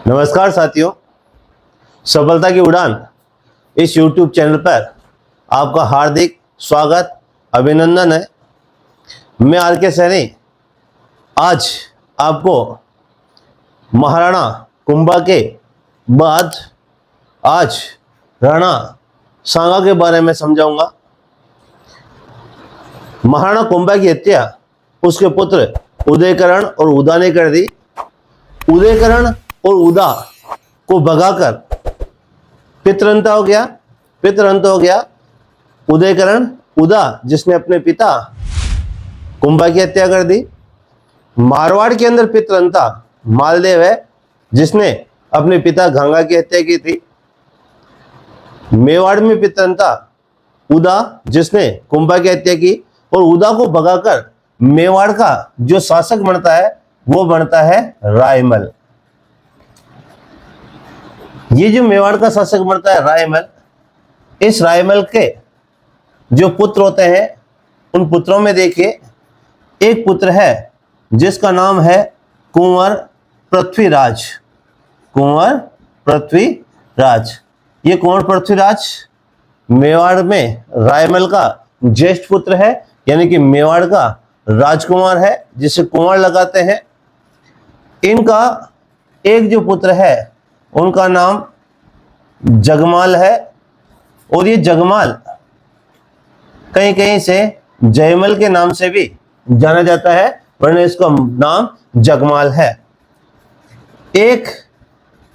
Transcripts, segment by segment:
नमस्कार साथियों, सफलता की उड़ान इस YouTube चैनल पर आपका हार्दिक स्वागत अभिनंदन है। मैं आर के सैनी आज आपको महाराणा कुंभा के बाद आज राणा सांगा के बारे में समझाऊंगा। महाराणा कुंभा की हत्या उसके पुत्र उदयकरण और उदा ने कर दी। उदयकरण और उदा को भगाकर पितरंत हो गया। उदयकरण उदा जिसने अपने पिता कुंभा की हत्या कर दी। मारवाड़ के अंदर पितरंता मालदेव है जिसने अपने पिता गंगा की हत्या की थी। मेवाड़ में पितरंता उदा जिसने कुंभा की हत्या की और उदा को भगाकर मेवाड़ का जो शासक बनता है वो बनता है रायमल। ये जो मेवाड़ का शासक बनता है रायमल, इस रायमल के जो पुत्र होते हैं उन पुत्रों में देखिए एक पुत्र है जिसका नाम है कुंवर पृथ्वीराज। ये कुंवर पृथ्वीराज मेवाड़ में रायमल का ज्येष्ठ पुत्र है, यानी कि मेवाड़ का राजकुमार है जिसे कुंवर लगाते हैं। इनका एक जो पुत्र है उनका नाम जगमाल है और ये जगमाल कहीं कहीं से जयमल के नाम से भी जाना जाता है, वरना इसका नाम जगमाल है। एक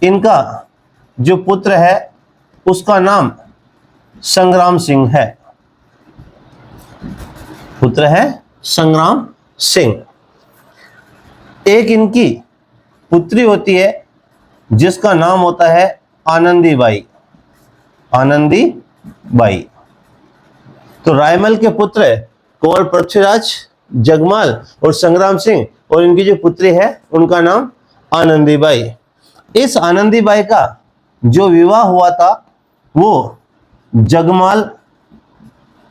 इनका जो पुत्र है उसका नाम संग्राम सिंह है। पुत्र है संग्राम सिंह। एक इनकी पुत्री होती है जिसका नाम होता है आनंदी बाई। तो रायमल के पुत्र कुंवर पृथ्वीराज, जगमाल और संग्राम सिंह, और इनकी जो पुत्री है उनका नाम आनंदी बाई। इस आनंदी बाई का जो विवाह हुआ था वो जगमाल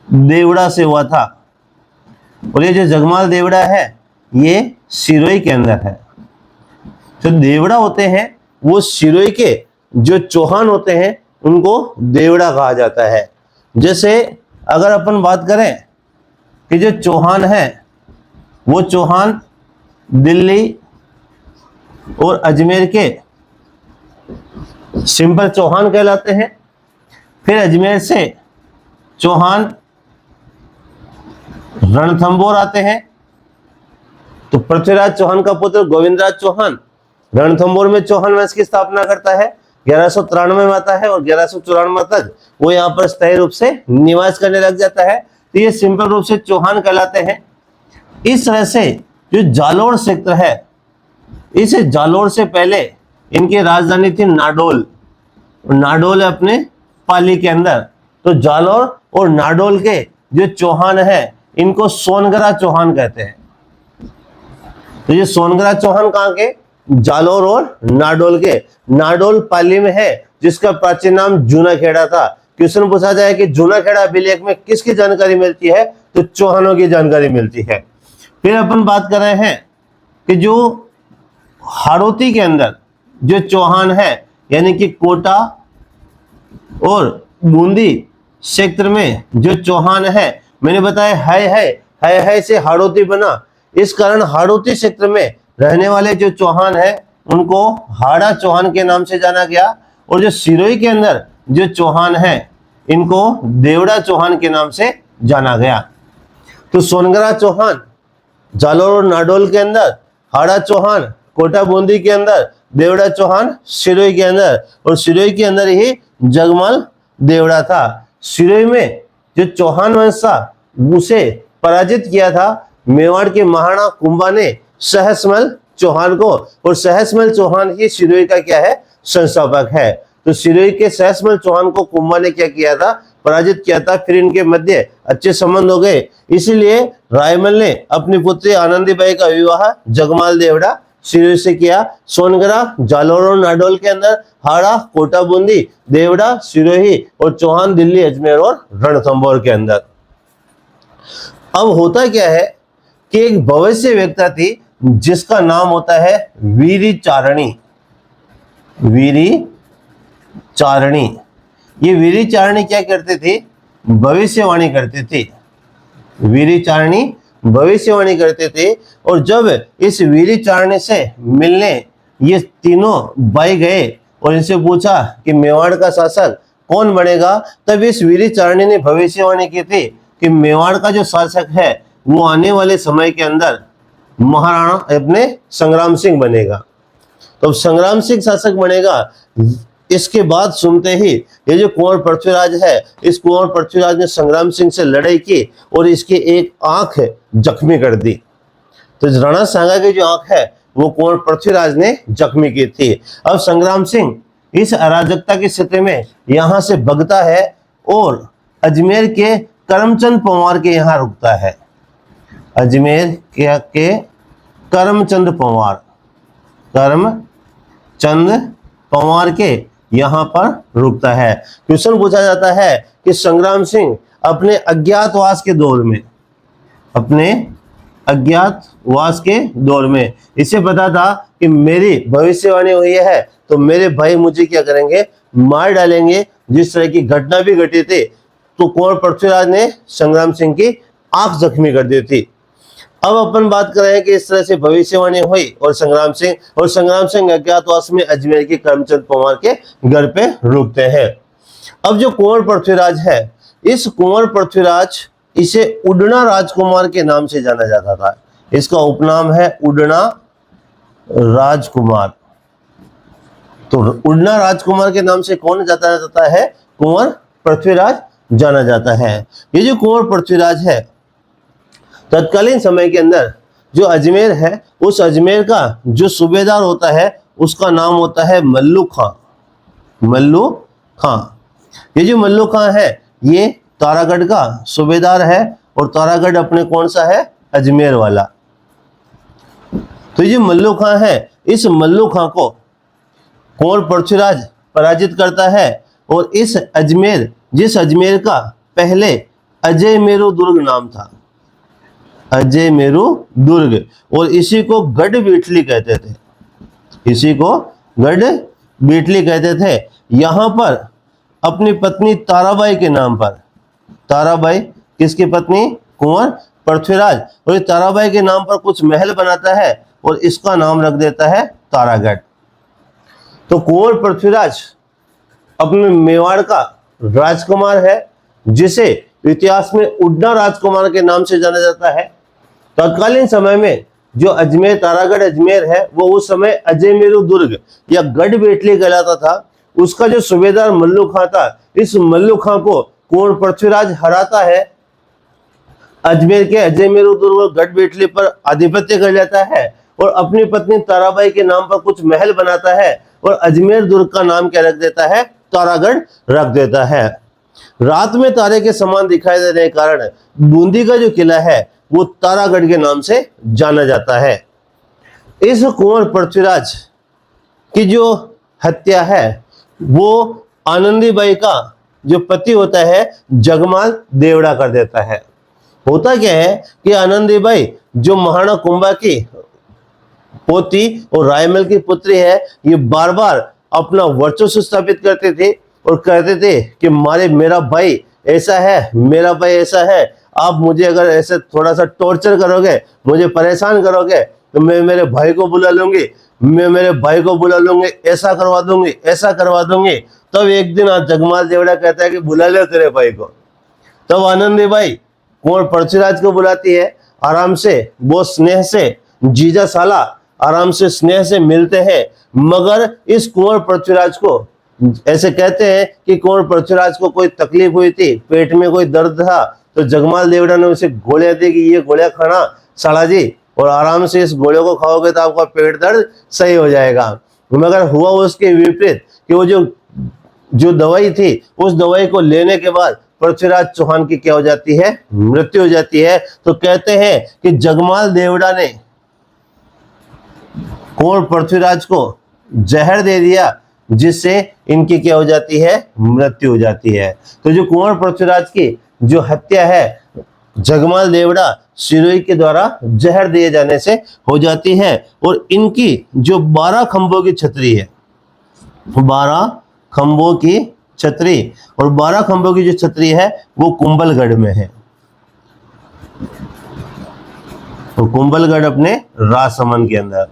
देवड़ा से हुआ था, और ये जो जगमाल देवड़ा है ये सिरोही के अंदर है। जो देवड़ा होते हैं वो सिरोही के जो चौहान होते हैं उनको देवड़ा कहा जाता है। जैसे अगर अपन बात करें कि जो चौहान है वो चौहान दिल्ली और अजमेर के सिंपल चौहान कहलाते हैं। फिर अजमेर से चौहान रणथंभौर आते हैं। तो पृथ्वीराज चौहान का पुत्र गोविंदराज चौहान रणथंभौर में चौहान वंश की स्थापना करता है। 1193 में आता है और 1194 तक वो यहाँ पर स्थायी रूप से निवास करने लग जाता है। तो ये सिंपल रूप से चौहान कहलाते हैं। इस तरह से जो जालोर क्षेत्र है, इस जालोर से पहले इनकी राजधानी थी नाडोल। नाडोल है अपने पाली के अंदर। तो जालोर और नाडोल के जो चौहान है इनको सोनगरा चौहान कहते हैं। तो ये सोनगरा चौहान कहाँ के? जालोर और नाडोल के। नाडोल पाली में है जिसका प्राचीन नाम जूनाखेड़ा था। क्वेश्चन पूछा जाए कि जूनाखेड़ा अभिलेख में किसकी जानकारी मिलती है, तो चौहानों की जानकारी मिलती है। फिर अपन बात कर रहे हैं कि जो हाड़ौती के अंदर जो चौहान है, यानी कि कोटा और बूंदी क्षेत्र में जो चौहान है, मैंने बताया है से हाड़ौती बना। इस कारण हाड़ौती क्षेत्र में रहने वाले जो चौहान है उनको हाड़ा चौहान के नाम से जाना गया, और जो सिरोही के अंदर जो चौहान है इनको देवड़ा चौहान के नाम से जाना गया। तो सोनगरा चौहान जालोर और नाडोल के अंदर, हाड़ा चौहान कोटा बूंदी के अंदर, देवड़ा चौहान सिरोही के अंदर, और सिरोही के अंदर ही जगमाल देवड़ा था। सिरोही में जो चौहान वंश था उसे पराजित किया था मेवाड़ के महाराणा कुंभा ने सहसमल चौहान को, और सहसमल चौहान ही सिरोही का क्या है? संस्थापक है। तो सिरोही के सहसमल चौहान को कुंभा ने क्या किया था? पराजित किया था। फिर इनके मध्य अच्छे संबंध हो गए, इसीलिए रायमल ने अपनी पुत्री आनंदी बाई का विवाह जगमाल देवड़ा सिरोही से किया। सोनगरा जालोर और नाडोल के अंदर, हाड़ा कोटा बूंदी, देवड़ा सिरोही, और चौहान दिल्ली अजमेर और रणथंभौर के अंदर। अब होता क्या है कि एक भविष्य व्यक्ता थी जिसका नाम होता है वीरी चारणी। वीरी चारणी। ये वीरी चारणी क्या करते थे? भविष्यवाणी करते थे। वीरी चारणी भविष्यवाणी करते थे। और जब इस वीरी चारणी से मिलने ये तीनों भाई गए और इनसे पूछा कि मेवाड़ का शासक कौन बनेगा, तब इस वीरी चारणी ने भविष्यवाणी की थी कि मेवाड़ का जो शासक है वो आने वाले समय के अंदर महाराणा अपने संग्राम सिंह बनेगा। तो संग्राम सिंह शासक बनेगा। इसके बाद सुनते ही ये जो कुंवर पृथ्वीराज है, इस कुंवर पृथ्वीराज ने संग्राम सिंह से लड़ाई की और इसकी एक आंख जख्मी कर दी। तो राणा सांगा की जो आंख है वो कुंवर पृथ्वीराज ने जख्मी की थी। अब संग्राम सिंह इस अराजकता की स्थिति में यहां से भगता है और अजमेर के करमचंद पंवार के यहाँ रुकता है। अजमेर के करमचंद पंवार, करमचंद पंवार के यहाँ पर रुकता है। क्वेश्चन पूछा जाता है कि संग्राम सिंह अपने अज्ञातवास के दौर में, अपने अज्ञातवास के दौर में इसे पता था कि मेरी भविष्यवाणी हुई है तो मेरे भाई मुझे क्या करेंगे, मार डालेंगे। जिस तरह की घटना भी घटी थी तो कुंवर पृथ्वीराज ने संग्राम सिंह की आंख जख्मी कर दी थी। अब अपन बात कर रहे हैं कि इस तरह से भविष्यवाणी हुई और संग्राम सिंह अज्ञातवास में अजमेर के करमचंद पंवार के घर पे रुकते हैं। अब जो कुंवर पृथ्वीराज है, इस कुंवर पृथ्वीराज इसे उडना राजकुमार के नाम से जाना जाता था। इसका उपनाम है उडना राजकुमार। तो उडना राजकुमार के नाम से कौन जाता जाता है? कुंवर पृथ्वीराज जाना जाता है। ये जो कुंवर पृथ्वीराज है, तत्कालीन समय के अंदर जो अजमेर है, उस अजमेर का जो सूबेदार होता है उसका नाम होता है मल्लू खां। मल्लू खां, ये जो मल्लू खां है ये तारागढ़ का सूबेदार है और तारागढ़ अपने कौन सा है? अजमेर वाला। तो ये मल्लू खां है, इस मल्लू खां को कुंवर पृथ्वीराज पराजित करता है और इस अजमेर, जिस अजमेर का पहले अजय मेरू दुर्ग नाम था, अजय मेरू दुर्ग, और इसी को गढ़ बीटली कहते थे, इसी को गढ़ बीटली कहते थे। यहां पर अपनी पत्नी ताराबाई के नाम पर, ताराबाई किसकी पत्नी? कुंवर पृथ्वीराज, और ताराबाई के नाम पर कुछ महल बनाता है और इसका नाम रख देता है तारागढ़। तो कुंवर पृथ्वीराज अपने मेवाड़ का राजकुमार है जिसे इतिहास में उडना राजकुमार के नाम से जाना जाता है। तत्कालीन समय में जो अजमेर, तारागढ़ अजमेर है, वो उस समय अजय मेरू दुर्ग या गढ़ बेटली कहलाता था। उसका जो सूबेदार मल्लू खां था, इस मल्लू खां को कुंवर पृथ्वीराज हराता है, अजमेर के अजय मेरू दुर्ग और गढ़ बेटली पर आधिपत्य कर लेता है और अपनी पत्नी ताराबाई के नाम पर कुछ महल बनाता है और अजमेर दुर्ग का नाम क्या रख देता है? तारागढ़ रख देता है। रात में तारे के समान दिखाई देने के कारण बूंदी का जो किला है वो तारागढ़ के नाम से जाना जाता है। इस कुंवर पृथ्वीराज की जो हत्या है वो आनंदीबाई का जो पति होता है जगमाल देवड़ा कर देता है। होता क्या है कि आनंदीबाई जो महाराणा कुंभा की पोती और रायमल की पुत्री है, ये बार बार अपना वर्चस्व स्थापित करते थे और कहते थे कि मेरा भाई ऐसा है, मेरा भाई ऐसा है, आप मुझे अगर ऐसे थोड़ा सा टॉर्चर करोगे, मुझे परेशान करोगे तो मैं मेरे भाई को बुला लूंगी, मैं मेरे भाई को बुला लूंगी, ऐसा करवा दूंगी, ऐसा करवा दूंगी। तब एक दिन जगमाल देवड़ा कहता है कि बुला ले तेरे भाई को। तब आनंदीबाई कुंवर पृथ्वीराज को बुलाती है, आराम से वो स्नेह से, जीजा साला आराम से स्नेह से मिलते हैं। मगर इस कुंवर पृथ्वीराज को ऐसे कहते हैं कि कुंवर पृथ्वीराज को कोई तकलीफ हुई थी, पेट में कोई दर्द था, तो जगमाल देवड़ा ने उसे गोलियां दी कि ये गोलियां खाना साला जी, और आराम से इस गोलियों को खाओगे तो आपका पेट दर्द सही हो जाएगा। मगर हुआ उसके विपरीत कि वो जो दवाई थी, उस दवाई को लेने के बाद पृथ्वीराज चौहान की क्या हो जाती है? मृत्यु हो जाती है। तो कहते हैं कि जगमाल देवड़ा ने कुंवर पृथ्वीराज को जहर दे दिया जिससे इनकी क्या हो जाती है? मृत्यु हो जाती है। तो जो कुंवर पृथ्वीराज की जो हत्या है जगमाल देवड़ा सिरोही के द्वारा जहर दिए जाने से हो जाती है। और इनकी जो 12 खंभों की छतरी है, 12 खंभों की छतरी, और 12 खंभों की जो छतरी है वो कुंभलगढ़ में है। तो कुंभलगढ़ अपने राजसमंद के अंदर।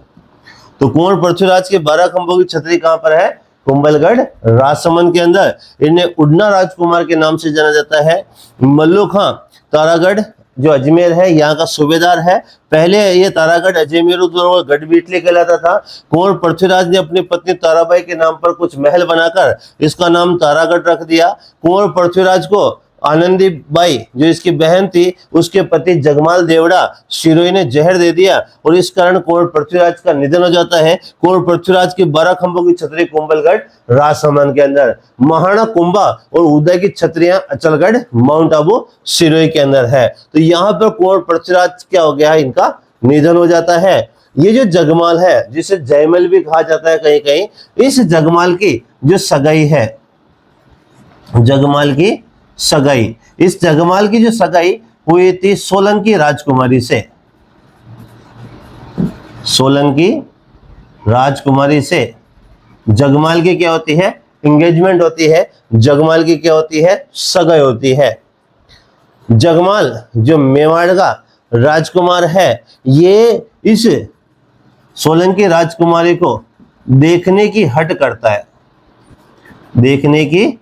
तो कुंवर पृथ्वीराज के 12 खंभों की छतरी कहां पर है? कुंभलगढ़ राजसमंद के अंदर। इन्हें उड़ना राजकुमार के नाम से जाना जाता है। मल्लू खां तारागढ़ जो अजमेर है यहाँ का सूबेदार है। पहले ये तारागढ़ अजमेर गढ़बीटली कहलाता था। कुंवर पृथ्वीराज ने अपनी पत्नी ताराबाई के नाम पर कुछ महल बनाकर इसका नाम तारागढ़ रख दिया। कुंवर पृथ्वीराज को आनंदी बाई जो इसकी बहन थी उसके पति जगमाल देवड़ा शिरोई ने जहर दे दिया और इस कारण कुंवर पृथ्वीराज का निधन हो जाता है। कुंवर पृथ्वीराज की 12 खंभों की छतरी कुंभलगढ़ राजसमंद के अंदर। महाराणा कुंभा और उदय की छतरियां अचलगढ़ माउंट आबू शिरोई के अंदर है। तो यहाँ पर कुंवर पृथ्वीराज क्या हो गया है, इनका निधन हो जाता है। ये जो जगमाल है जिसे जयमल भी कहा जाता है कहीं कहीं, इस जगमाल की जो सगाई है, जगमाल की सगाई, इस जगमाल की जो सगाई हुई थी सोलंकी राजकुमारी से, सोलंकी राजकुमारी से। जगमाल की क्या होती है? एंगेजमेंट होती है। जगमाल की क्या होती है? सगाई होती है। जगमाल जो मेवाड़ का राजकुमार है, ये इस सोलंकी राजकुमारी को देखने की हट करता है, देखने की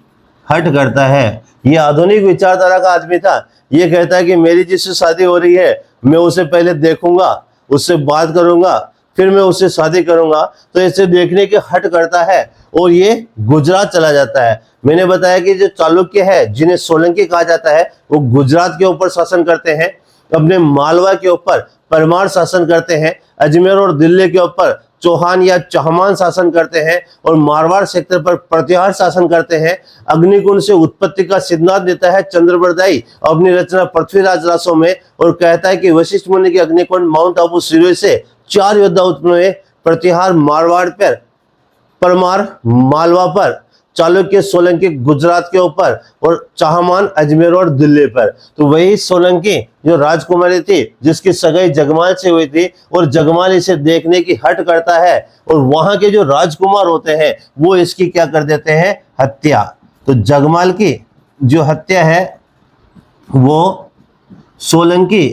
हट करता है। ये आधुनिक विचारधारा का आदमी था। ये कहता है कि मेरी जिससे शादी हो रही है मैं उसे पहले देखूंगा, उससे बात करूंगा, फिर मैं उससे शादी करूंगा। तो इसे देखने की हट करता है और ये गुजरात चला जाता है। मैंने बताया कि जो चालुक्य है जिन्हें सोलंकी कहा जाता है वो गुजरात के ऊपर शासन करते हैं, अपने मालवा के ऊपर परमार शासन करते हैं, अजमेर और दिल्ली के ऊपर चौहान या चहमान शासन करते हैं और मारवाड़ सेक्टर पर प्रतिहार शासन करते हैं। अग्निकुंड से उत्पत्ति का सिद्धांत देता है चंद्रबरदाई अपनी रचना पृथ्वीराज रासों में और कहता है कि वशिष्ठ मुनि के अग्निकुंड माउंट आबू शिरोई से 4 योद्धा उत्पन्न हुए, प्रतिहार मारवाड़ पर, परमार मालवा पर, चालुक्य सोलंकी गुजरात के ऊपर और चाहमान अजमेर और दिल्ली पर। तो वही सोलंकी जो राजकुमारी थी जिसकी सगाई जगमाल से हुई थी और जगमाल इसे देखने की हट करता है और वहां के जो राजकुमार होते हैं वो इसकी क्या कर देते हैं? हत्या। तो जगमाल की जो हत्या है वो सोलंकी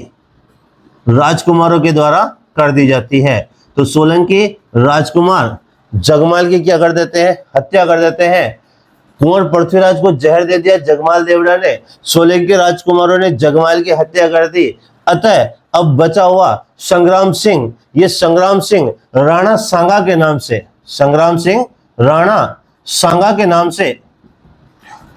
राजकुमारों के द्वारा कर दी जाती है। तो सोलंकी राजकुमार जगमाल की क्या कर देते हैं? हत्या कर देते हैं। कुंवर पृथ्वीराज को जहर दे दिया जगमाल देवड़ा ने, सोलंकी राजकुमारों ने जगमाल की हत्या कर दी। अतः अब बचा हुआ संग्राम सिंह, ये संग्राम सिंह राणा सांगा के नाम से, संग्राम सिंह राणा सांगा के नाम से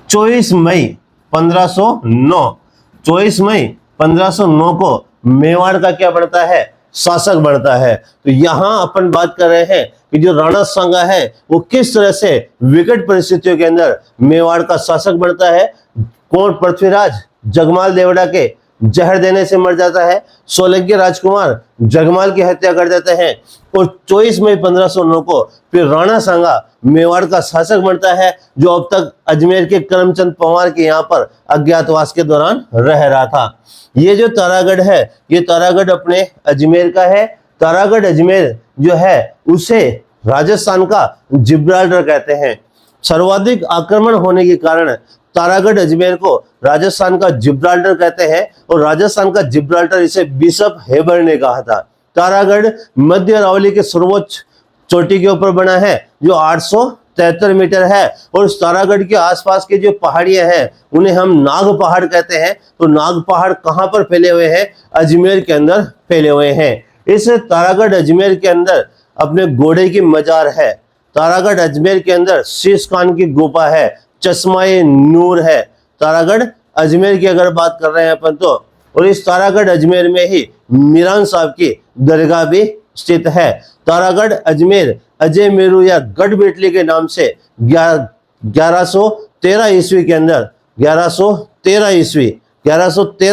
24 मई 1509, 24 मई 1509 को मेवाड़ का क्या बनता है? शासक बनता है। तो यहां अपन बात कर रहे हैं कि जो राणा सांगा है वो किस तरह से विकट परिस्थितियों के अंदर मेवाड़ का शासक बनता है। कुंवर पृथ्वीराज जगमाल देवड़ा के जहर देने से मर जाता है, सोलंकी राजकुमार जगमाल की हत्या कर देते हैं और 24 मई 1509 को फिर राणा सांगा मेवाड़ का शासक बनता है जो अब तक अजमेर के करमचंद पंवार के यहाँ पर अज्ञातवास के दौरान रह रहा था। ये जो तारागढ़ है ये तारागढ़ अपने अजमेर का है। तारागढ़ अजमेर जो है उसे राजस्थान का जिब्राल्टर कहते हैं। सर्वाधिक आक्रमण होने के कारण तारागढ़ अजमेर को राजस्थान का जिब्राल्टर कहते हैं और राजस्थान का जिब्राल्टर इसे बिशप हेबर ने कहा था। तारागढ़ मध्य अरावली के सर्वोच्च चोटी के ऊपर बना है जो 873 मीटर है और उस तारागढ़ के आसपास के जो पहाड़ियां हैं उन्हें हम नाग पहाड़ कहते हैं। तो नाग पहाड़ कहां पर फैले हुए हैं? अजमेर के अंदर फैले हुए हैं। इस तारागढ़ अजमेर के अंदर अपने घोड़े की मजार है। तारागढ़ अजमेर के अंदर शीश खान की गुफा है, चश्मा-ए नूर है। तारागढ़ अजमेर की अगर बात कर रहे हैं अपन तो, और इस तारागढ़ अजमेर में ही मीरान साहब की दरगाह भी स्थित है। तारागढ़ अजमेर अजय मेरू या गढ़बेटली के नाम से 1113 ईस्वी के अंदर 1113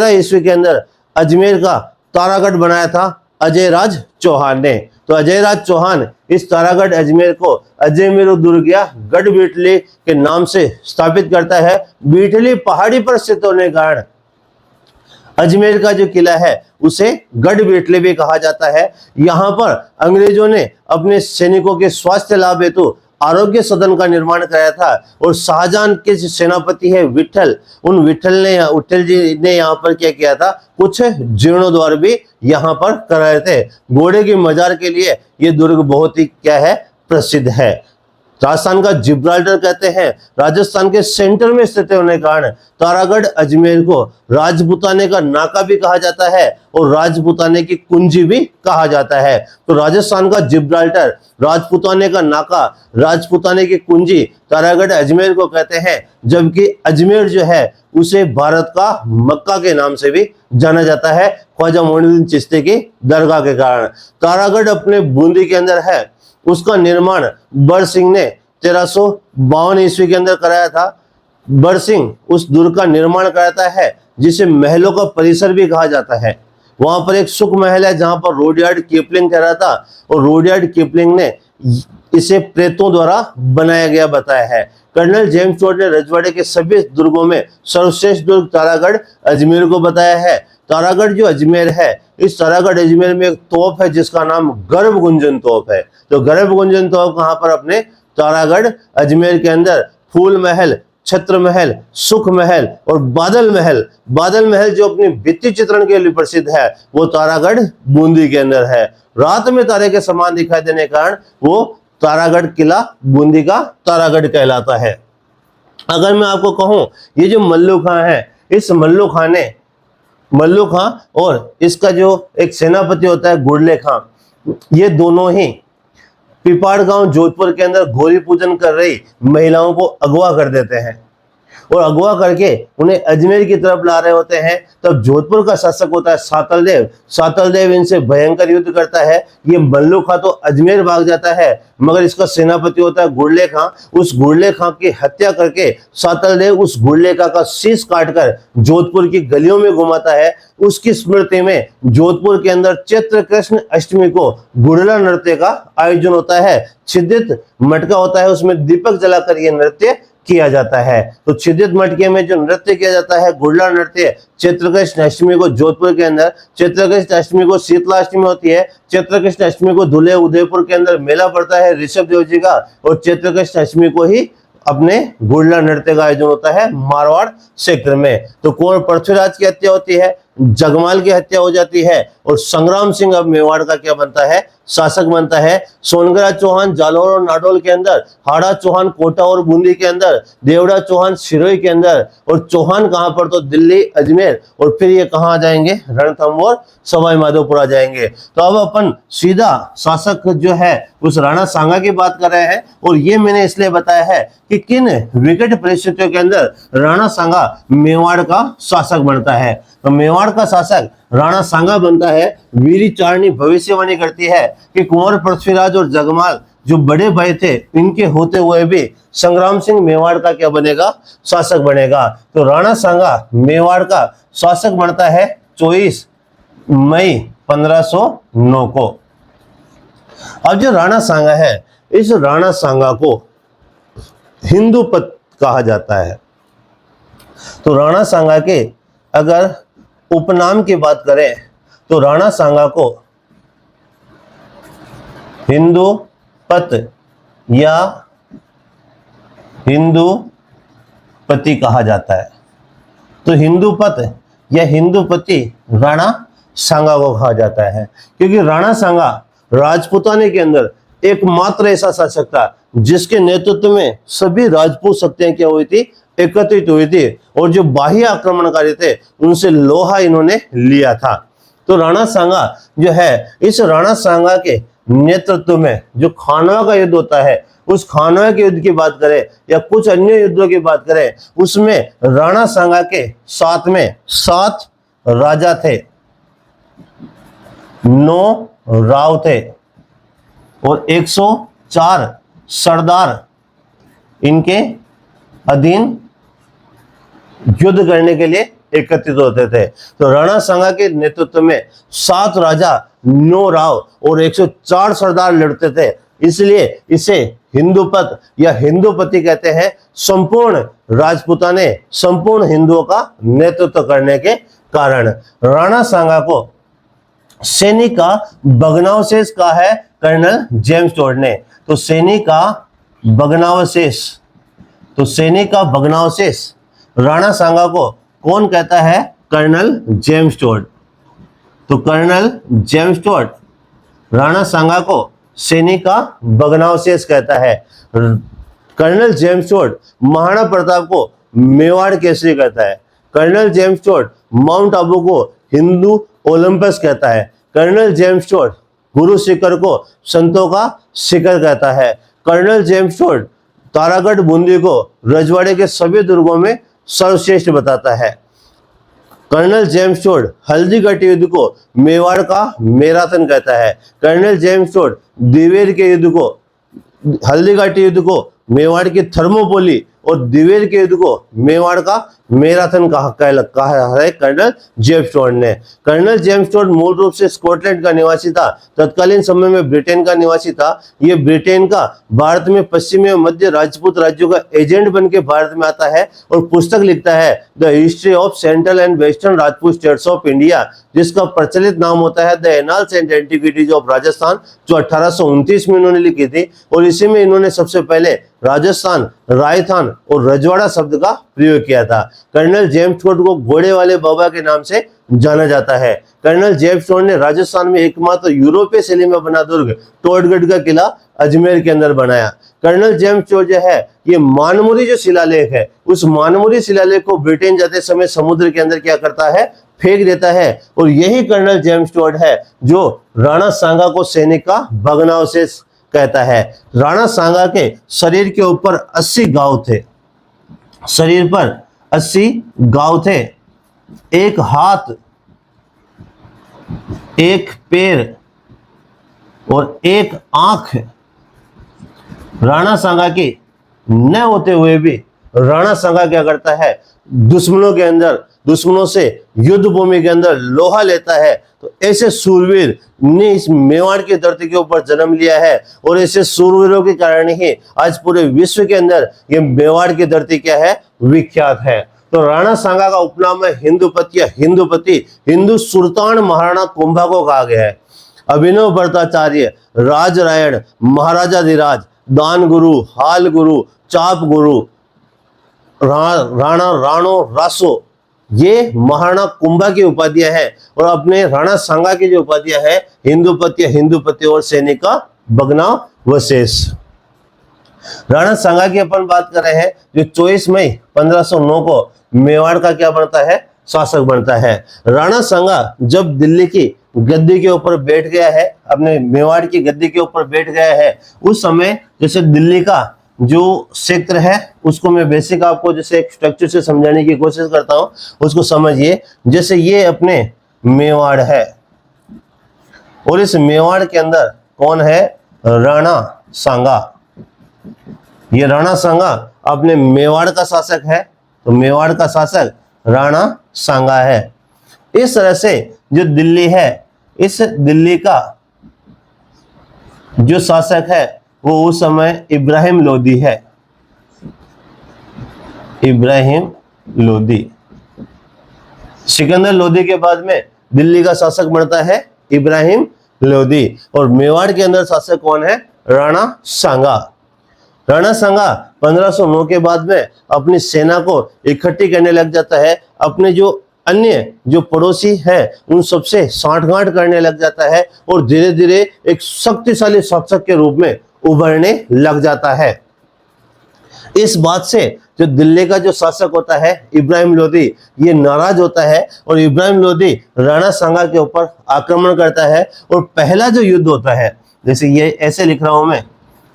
ईस्वी के अंदर अजमेर का तारागढ़ बनाया था अजय राज चौहान ने। तो अजय राज चौहान इस तारागढ़ अजमेर को अजय मेरू दुर्ग या गढ़बेटली के नाम से स्थापित करता है। बीटली पहाड़ी पर स्थित होने के कारण अजमेर का जो किला है उसे गढ़बेटली भी कहा जाता है। यहाँ पर अंग्रेजों ने अपने सैनिकों के स्वास्थ्य लाभ हेतु आरोग्य सदन का निर्माण कराया था। और शाहजहां के जो सेनापति है विठल, उन विठल जी ने यहाँ पर क्या किया था, कुछ जीर्णोद्वार भी यहाँ पर कराए थे। घोड़े की मजार के लिए ये दुर्ग बहुत ही क्या है, प्रसिद्ध है। राजस्थान का जिब्राल्टर कहते हैं। राजस्थान के सेंटर में स्थित होने के कारण तारागढ़ अजमेर को राजपुताने का नाका भी कहा जाता है और राजपुताने की कुंजी भी कहा जाता है। तो राजस्थान का जिब्राल्टर, राजपुताने का नाका, राजपुताने की कुंजी तारागढ़ अजमेर को कहते हैं। जबकि अजमेर जो है उसे भारत का मक्का के नाम से भी जाना जाता है, ख्वाजा मोइनुद्दीन चिश्ती की दरगाह के कारण। तारागढ़ अपने बूंदी के अंदर है। उसका निर्माण बरसिंह ने 1352 ईस्वी के अंदर कराया था। बरसिंह उस दुर्ग का निर्माण कराता है जिसे महलों का परिसर भी कहा जाता है। वहां पर एक सुख महल है जहां पर रुडयार्ड किपलिंग ठहरा था और रुडयार्ड किपलिंग ने इसे प्रेतों द्वारा बनाया गया बताया है। कर्नल जेम्स टोड ने रजवाड़े के सभी दुर्गों में सर्वश्रेष्ठ दुर्ग तारागढ़ अजमेर को बताया है। तारागढ़ जो अजमेर है, इस तारागढ़ अजमेर में एक तोप है जिसका नाम गर्भ गुंजन तोप है। तो गर्भ गुंजन तोप कहां पर, अपने तारागढ़ अजमेर के अंदर फूल महल, छत्र महल, सुख महल और बादल महल। बादल महल जो अपनी भित्ति चित्रण के लिए प्रसिद्ध है वो तारागढ़ बूंदी के अंदर है। रात में तारे के समान दिखाई देने के कारण वो तारागढ़ किला बूंदी का तारागढ़ कहलाता है। अगर मैं आपको कहूं, ये जो मल्लू खां है, इस मल्लू खां और इसका जो एक सेनापति होता है गुड़ले खां, ये दोनों ही पिपाड़ गांव जोधपुर के अंदर गौरी पूजन कर रही महिलाओं को अगवा कर देते हैं और अगवा करके उन्हें अजमेर की तरफ ला रहे होते हैं। तब जोधपुर का शासक होता है सातलदेव। सातलदेव इनसे भयंकर युद्ध करता है। ये मल्लू खां तो अजमेर भाग जाता है, मगर इसका सेनापति होता है गुड़ले खां। उस गुड़ले खां की हत्या करके सातलदेव उस गुड़ले खां का शीश काटकर जोधपुर की गलियों में घुमाता है। उसकी स्मृति में जोधपुर के अंदर चैत्र कृष्ण अष्टमी को गुड़ला नृत्य का आयोजन होता है। छिद्रित मटका होता है, उसमें दीपक जलाकर यह नृत्य किया जाता है। तो छिद्रित मटके में जो नृत्य किया जाता है गुड़ला नृत्य, चैत्रकृष्ण अष्टमी को जोधपुर के अंदर, चैत्रकृष्ण अष्टमी को शीतला अष्टमी होती है। चैत्रकृष्ण अष्टमी को धुले उदयपुर के अंदर मेला पड़ता है ऋषभ देव जी का, और चैत्रकृष्ण अष्टमी को ही अपने गुड़ला नृत्य का आयोजन होता है मारवाड़ क्षेत्र में। तो कुंवर पृथ्वीराज की हत्या होती है, जगमाल की हत्या हो जाती है और संग्राम सिंह अब मेवाड़ का क्या बनता है, शासक बनता है। सोनगरा चौहान जालौर और नाडोल के अंदर, हाड़ा चौहान कोटा और बूंदी के अंदर, देवड़ा चौहान सिरोही के अंदर, और चौहान कहां पर, तो दिल्ली अजमेर, और फिर ये कहां आ जाएंगे, रणथंभौर सवाई माधोपुर आ जाएंगे। तो अब अपन सीधा शासक जो है उस राणा सांगा की बात कर रहे हैं, और ये मैंने इसलिए बताया है कि किन विकट परिस्थितियों के अंदर राणा सांगा मेवाड़ का शासक बनता है। तो मेवाड़ का शासक राणा सांगा बनता है। वीरी चारणी भविष्यवाणी करती है कि कुंवर पृथ्वीराज और जगमाल जो बड़े भाई थे, इनके होते हुए भी संग्राम सिंह मेवाड़ का क्या बनेगा, शासक बनेगा। तो राणा सांगा मेवाड़ का शासक बनता है 24 मई 1509 को। अब जो राणा सांगा है, इस राणा सांगा को हिंदूपत कहा जाता है। तो राणा सांगा के अगर उपनाम की बात करें तो राणा सांगा को हिंदूपत या हिंदूपति कहा जाता है। तो हिंदूपत या हिंदूपति राणा सांगा को कहा जाता है, क्योंकि राणा सांगा राजपूताने के अंदर एकमात्र ऐसा शासक था जिसके नेतृत्व में सभी राजपूत शक्तियां क्या हुई थी, एकत्रित हुई थी, और जो बाह्य आक्रमणकारी थे उनसे लोहा इन्होंने लिया था। तो राणा सांगा जो है, इस राणा सांगा के नेतृत्व में जो खानवा का युद्ध होता है, उस खानवा के युद्ध की बात करें या कुछ अन्य युद्धों की बात करें, उसमें राणा सांगा के साथ में 7 राजा थे, 9 राव थे और 104 सरदार इनके अधीन युद्ध करने के लिए एकत्रित होते थे। तो राणा सांगा के नेतृत्व में 7 राजा, 9 राव और 104 सरदार लड़ते थे, इसलिए इसे हिंदूपत या हिंदूपति कहते हैं। संपूर्ण राजपूताने, संपूर्ण हिंदुओं का नेतृत्व करने के कारण राणा सांगा को सैनिक का भग्नावशेष कहा है कर्नल जेम्स टोड ने। तो सैनिक का भग्नावशेष, तो सैनिक का भग्नावशेष राणा सांगा को कौन कहता है? Colonel James Tod. तो Colonel James Tod Rana Sanga को सैनिक का भग्नावशेष कहता है। Colonel James Tod Maharana Pratap को मेवाड़ केसरी कहता है। Colonel James Tod Mount Abu को हिंदू ओलंपस कहता है। Colonel James toad Guru Shikhar को संतों का शिखर कहता है। Colonel James Tod Taragarh Bundi को रजवाड़े के सभी दुर्गों में सर्वश्रेष्ठ बताता है। कर्नल जेम्स टोड हल्दीघाटी युद्ध को मेवाड़ का मैराथन कहता है। कर्नल जेम्स टोड दिवेर के युद्ध को, हल्दीघाटी युद्ध को मेवाड़ की थर्मोपोली और दिवेर के युद्ध को मेवाड़ का मैराथन कहा है कर्नल जेम्स टोड ने। कर्नल जेम्स टोड मूल रूप से स्कॉटलैंड का निवासी था, तत्कालीन समय में ब्रिटेन का निवासी था। ये ब्रिटेन का भारत में पश्चिमी और मध्य राजपूत राज्यों का एजेंट बन के भारत में आता है और पुस्तक लिखता है the history of central and western Rajput states of India, जिसका प्रचलित नाम होता है the annals and antiquities of Rajasthan, जो 1829 में इन्होंने लिखी थी। और इसी में इन्होंने सबसे पहले राजस्थान, राजस्थान और रजवाड़ा शब्द का प्रयोग किया था। कर्नल जेम्स टोड को घोड़े वाले बाबा के नाम से जाना जाता है। कर्नल जेम्स टोड ने राजस्थान में एकमात्र यूरोपीय शैली में बना दुर्ग टोडगढ़ का किला अजमेर के अंदर बनाया। कर्नल जेम्स टोड जो है, ये मानमुरी जो शिलालेख है, उस मानमुरी शिलालेख को ब्रिटेन जाते समय समुद्र के अंदर क्या करता है? फेंक देता है। और यही कर्नल जेम्स टोड है जो राणा सांगा को सैनिक का भग्नावशेष कहता है। राणा सांगा के शरीर के ऊपर 80 घाव थे, शरीर पर 80 घाव थे, एक हाथ, एक पैर और एक आंख। राणा सांगा की न होते हुए भी राणा सांगा क्या करता है? दुश्मनों के अंदर, दुश्मनों से युद्ध भूमि के अंदर लोहा लेता है। तो ऐसे सूरवीर ने इस मेवाड़ की धरती के ऊपर जन्म लिया है और ऐसे सूरवीरों के कारण ही आज पूरे विश्व के अंदर ये मेवाड़ की धरती क्या है? विख्यात है। तो राणा सांगा का उपनाम है हिंदुपति या हिंदुपति, हिंदू सुल्तान महाराणा कुंभा को कहा गया है। अभिनव भट्टाचार्य, राजरायण, महाराजाधिराज, दान गुरु, हाल गुरु, चाप गुरु, राणा, राणो, रासो, ये महाराणा कुंभा की उपाधियां हैं। और अपने राणा सांगा की जो उपाधियां हैं, हिंदुपति और सैनिक का भग्नावशेष। राणा सांगा की अपन बात कर रहे हैं, जो 24 मई 1509 को मेवाड़ का क्या बनता है? शासक बनता है। राणा सांगा जब दिल्ली की गद्दी के ऊपर बैठ गया है, अपने मेवाड़ की गद्दी के ऊपर बैठ गया है, उस समय जैसे दिल्ली का जो क्षेत्र है उसको मैं बेसिक आपको जैसे एक स्ट्रक्चर से समझाने की कोशिश करता हूं, उसको समझिए। जैसे ये अपने मेवाड़ है और इस मेवाड़ के अंदर कौन है? राणा सांगा। ये राणा सांगा अपने मेवाड़ का शासक है, तो मेवाड़ का शासक राणा सांगा है। इस तरह से जो दिल्ली है, इस दिल्ली का जो शासक है वो उस समय इब्राहिम लोदी है। इब्राहिम लोदी, सिकंदर लोदी के बाद में दिल्ली का शासक बनता है इब्राहिम लोदी। और मेवाड़ के अंदर शासक कौन है? राणा सांगा। राणा सांगा 1509 के बाद में अपनी सेना को इकट्ठी करने लग जाता है। अपने जो अन्य जो पड़ोसी है उन सबसे साठगांठ करने लग जाता है और धीरे धीरे एक शक्तिशाली शासक के रूप में उभरने लग जाता है। इस बात से जो दिल्ली का जो शासक होता है इब्राहिम लोदी, ये नाराज होता है और इब्राहिम लोदी राणा सांगा के ऊपर आक्रमण करता है। और पहला जो युद्ध होता है, जैसे ये ऐसे लिख रहा हूं मैं,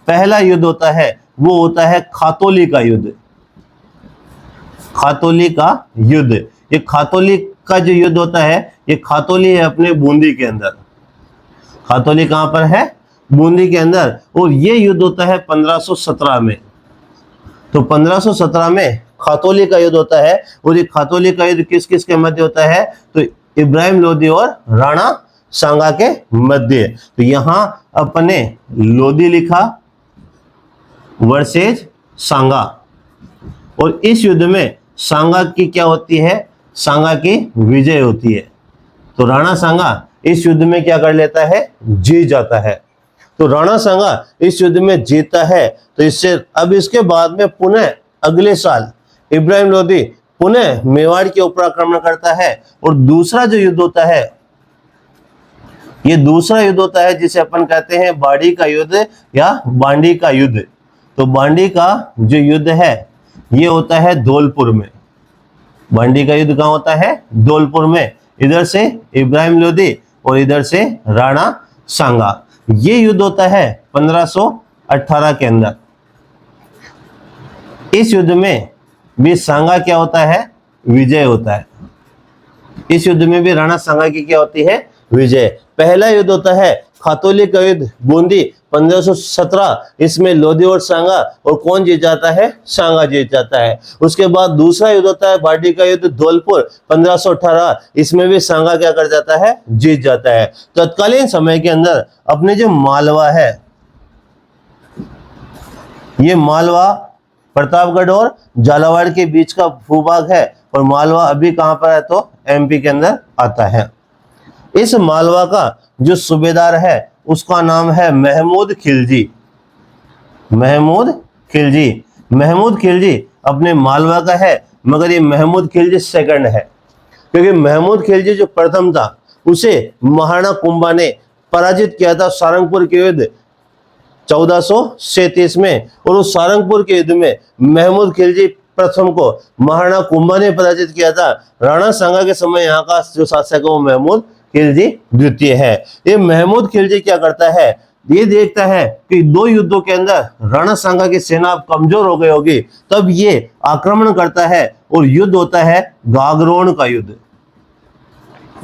पहला युद्ध होता है वो होता है खातौली का युद्ध। खातौली का युद्ध, ये खातौली का जो युद्ध होता है, ये खातौली है अपने बूंदी के अंदर। खातौली कहां पर है? बूंदी के अंदर। और ये युद्ध होता है 1517 में। तो 1517 में खातौली का युद्ध होता है। और ये खातौली का युद्ध किस किस के मध्य होता है? तो इब्राहिम लोदी और राणा सांगा के मध्य। तो यहां अपने लोदी लिखा वर्सेज सांगा। और इस युद्ध में सांगा की क्या होती है? सांगा की विजय होती है। तो राणा सांगा इस युद्ध में क्या कर लेता है? जीत जाता है। तो राणा सांगा इस युद्ध में जीतता है। तो इससे अब इसके बाद में पुनः अगले साल इब्राहिम लोदी पुनः मेवाड़ के ऊपर आक्रमण करता है और दूसरा जो युद्ध होता है, ये दूसरा युद्ध होता है जिसे अपन कहते हैं बाड़ी का युद्ध या बांडी का युद्ध। तो बांडी का जो युद्ध है ये होता है धौलपुर में। बांडी का युद्ध कहाँ होता है? धौलपुर में। इधर से इब्राहिम लोदी और इधर से राणा सांगा। ये युद्ध होता है 1518 के अंदर। इस युद्ध में भी सांगा क्या होता है? विजय होता है। इस युद्ध में भी राणा सांगा की क्या होती है? विजय। पहला युद्ध होता है खातौली का युद्ध बूंदी 1517। इसमें लोदी और सांगा, और कौन जीत जाता है? सांगा जीत जाता है। उसके बाद दूसरा युद्ध होता है बाड़ी का युद्ध धौलपुर 1518। इसमें भी सांगा क्या कर जाता है? जीत जाता है। तत्कालीन समय के अंदर अपने जो मालवा है, ये मालवा प्रतापगढ़ और झालावाड़ के बीच का भूभाग है, और मालवा अभी कहां पर है? तो एमपी के अंदर आता है। इस मालवा का जो सूबेदार है उसका नाम है महमूद खिलजी। महमूद खिलजी। महमूद खिलजी अपने मालवा का है, मगर ये महमूद खिलजी सेकंड है, क्योंकि महमूद खिलजी जो प्रथम था उसे महाराणा कुंभा ने पराजित किया था सारंगपुर के युद्ध 1437 में, और उस सारंगपुर के युद्ध में महमूद खिलजी प्रथम को महाराणा कुंभा ने पराजित किया था। राणा सांगा के समय यहाँ का जो शासक है वो महमूद खिलजी द्वितीय है। ये महमूद खिलजी क्या करता है? ये देखता है कि दो युद्धों के अंदर राणा सांगा की सेना कमजोर हो गई होगी, तब ये आक्रमण करता है और युद्ध होता है गागरोन का युद्ध।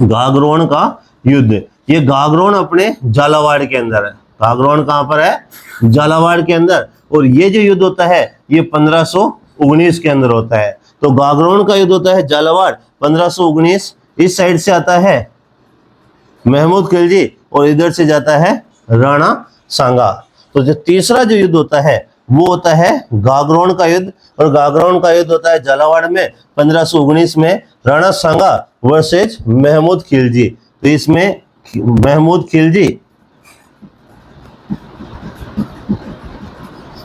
गागरोन का युद्ध। ये गागरोन अपने झालावाड़ के अंदर है। गागरोन कहां पर है? झालावाड़ के अंदर। और ये जो युद्ध होता है ये 1519 के अंदर होता है। तो गागरोन का युद्ध होता है झालावाड़ 1519। इस साइड से आता है महमूद खिलजी और इधर से जाता है राणा सांगा। तो जो तीसरा जो युद्ध होता है वो होता है गागरोन का युद्ध, और गागरोन का युद्ध होता है झालावाड़ में 1519 में राणा सांगा वर्सेज महमूद खिलजी। तो इसमें महमूद खिलजी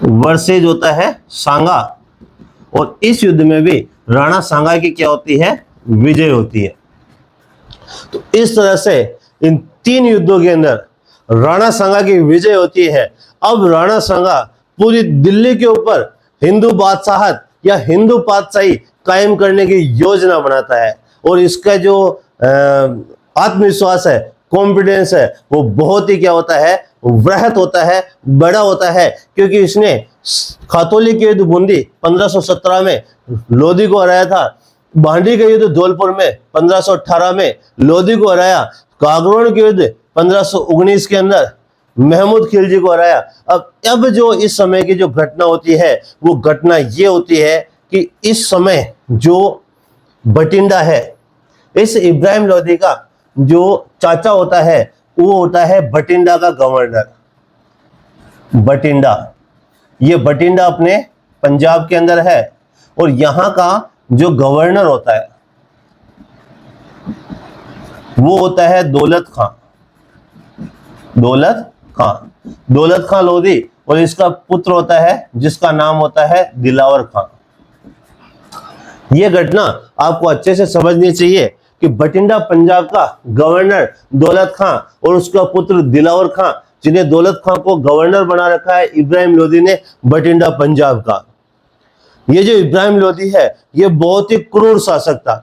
वर्सेज होता है सांगा, और इस युद्ध में भी राणा सांगा की क्या होती है? विजय होती है। तो इस तरह से इन तीन युद्धों के अंदर राणा सांगा की विजय होती है। अब राणा सांगा पूरी दिल्ली के ऊपर हिंदू बादशाहत या हिंदू पातशाही कायम करने की योजना बनाता है, और इसका जो आत्मविश्वास है, कॉन्फिडेंस है, वो बहुत ही क्या होता है? वृहत होता है, बड़ा होता है, क्योंकि इसने खातौली के युद्ध बूंदी 1517 में लोदी को हराया था। बांडी का युद्ध धौलपुर में 1518 में लोदी को हराया। गागरोन के युद्ध 1519 के अंदर महमूद खिलजी को हराया। अब जो इस समय की जो घटना होती है वो घटना ये होती है कि इस समय जो बठिंडा है, इस इब्राहिम लोदी का जो चाचा होता है वो होता है बठिंडा का गवर्नर। बठिंडा, ये बठिंडा अपने पंजाब के अंदर है, और यहां का जो गवर्नर होता है वो होता है दौलत खां। दौलत खां। दौलत खां लोधी, और इसका पुत्र होता है जिसका नाम होता है दिलावर खां। यह घटना आपको अच्छे से समझनी चाहिए कि बठिंडा पंजाब का गवर्नर दौलत खां और उसका पुत्र दिलावर खां, जिन्हें दौलत खां को गवर्नर बना रखा है इब्राहिम लोदी ने बठिंडा पंजाब का। ये जो इब्राहिम लोदी है ये बहुत ही क्रूर शासक था।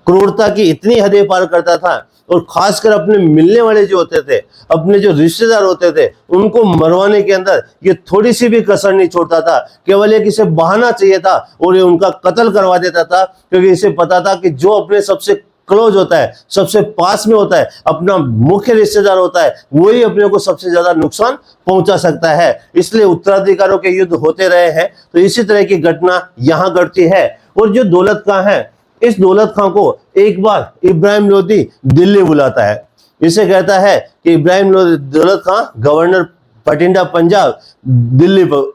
क्रूरता की इतनी हदें पार करता था, और खासकर अपने मिलने वाले जो होते थे, अपने जो रिश्तेदार होते थे, उनको मरवाने के अंदर ये थोड़ी सी भी कसर नहीं छोड़ता था। केवल एक इसे बहाना चाहिए था और ये उनका कत्ल करवा देता था, क्योंकि इसे पता था कि जो अपने सबसे क्लोज होता है, सबसे पास में होता है, अपना मुख्य रिश्तेदार होता है, वही अपने को सबसे ज्यादा नुकसान पहुंचा सकता है। इसलिए उत्तराधिकारों के युद्ध होते रहे हैं। तो इसी तरह की घटना यहां घटती है। और जो दौलत खां है, इस दौलत खां को एक बार इब्राहिम लोदी दिल्ली बुलाता है। इसे कहता है कि इब्राहिम लोदी, दौलत खां गवर्नर बठिंडा पंजाब दिल्ली पर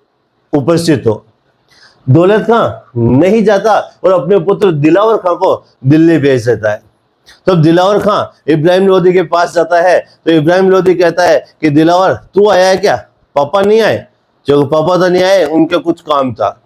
उपस्थित हो। दौलत खां नहीं जाता और अपने पुत्र दिलावर खां को दिल्ली भेज देता है। तब दिलावर खां इब्राहिम लोदी के पास जाता है, तो इब्राहिम लोदी कहता है कि दिलावर तू आया है क्या, पापा नहीं आए? जो पापा तो नहीं आए, उनके कुछ काम था।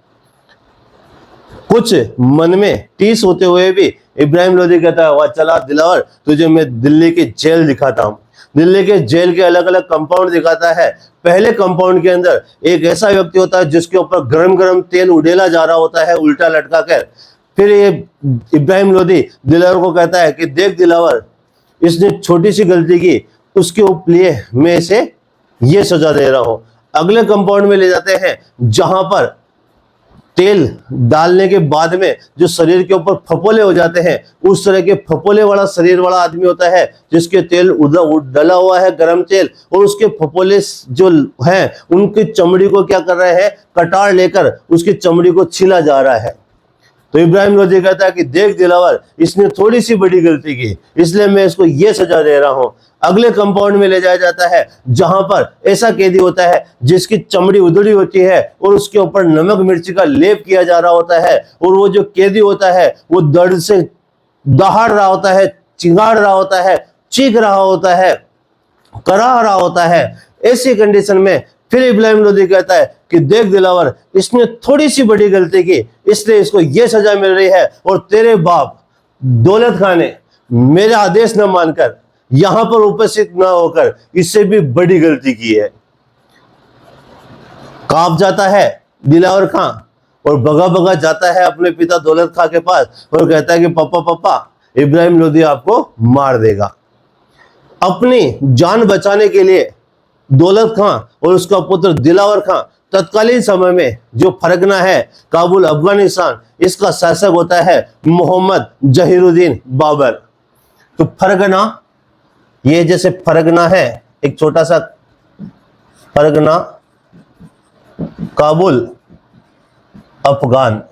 कुछ मन में टीस होते हुए भी इब्राहिम लोदी कहता है, वाह चला दिलावर, तुझे मैं दिल्ली की जेल दिखाता हूं। दिल्ली के जेल के अलग अलग कंपाउंड दिखाता है। पहले कंपाउंड के अंदर एक ऐसा व्यक्ति होता है जिसके ऊपर गरम गरम तेल उड़ेला जा रहा होता है उल्टा लटका कर। फिर ये इब्राहिम लोदी दिलावर को कहता है कि देख दिलावर, इसने छोटी सी गलती की, उसके लिए मैं इसे ये सजा दे रहा हूं। अगले कंपाउंड में ले जाते हैं जहां पर तेल डालने के बाद में जो शरीर के ऊपर फपोले हो जाते हैं, उस तरह के फपोले वाला शरीर वाला आदमी होता है जिसके तेल डला हुआ है गरम तेल, और उसके फपोले जो हैं उनकी चमड़ी को क्या कर रहे हैं, कटार लेकर उसकी चमड़ी को छीला जा रहा है। तो इब्राहिम लोदी कहता है कि देख दिलावर, इसने थोड़ी सी बड़ी गलती की, इसलिए मैं इसको ये सजा दे रहा हूं। अगले कंपाउंड में ले जाया जाता है जहां पर ऐसा कैदी होता है जिसकी चमड़ी उधड़ी होती है और उसके ऊपर नमक मिर्ची का लेप किया जा रहा होता है, और वो जो कैदी होता है वो दर्द से दहाड़ रहा होता है, चिंगाड़ रहा होता है, चीख रहा होता है, करा रहा होता है। ऐसी कंडीशन में फिर इब्राहिम लोदी कहता है कि देख दिलावर, इसने थोड़ी सी बड़ी गलती की, इसलिए इसको यह सजा मिल रही है, और तेरे बाप दौलत खां ने मेरे आदेश न मानकर यहां पर उपस्थित न होकर इससे भी बड़ी गलती की है। कांप जाता है दिलावर खां और भगा भगा जाता है अपने पिता दौलत खां के पास और कहता है कि पापा पापा, इब्राहिम लोदी आपको मार देगा। अपनी जान बचाने के लिए दौलत खां और उसका पुत्र दिलावर खां तत्कालीन समय में जो फरगना है काबुल अफगानिस्तान, इसका शासक होता है मोहम्मद जहीरुद्दीन बाबर। तो फरगना, ये जैसे फरगना है एक छोटा सा फरगना, काबुल अफगान,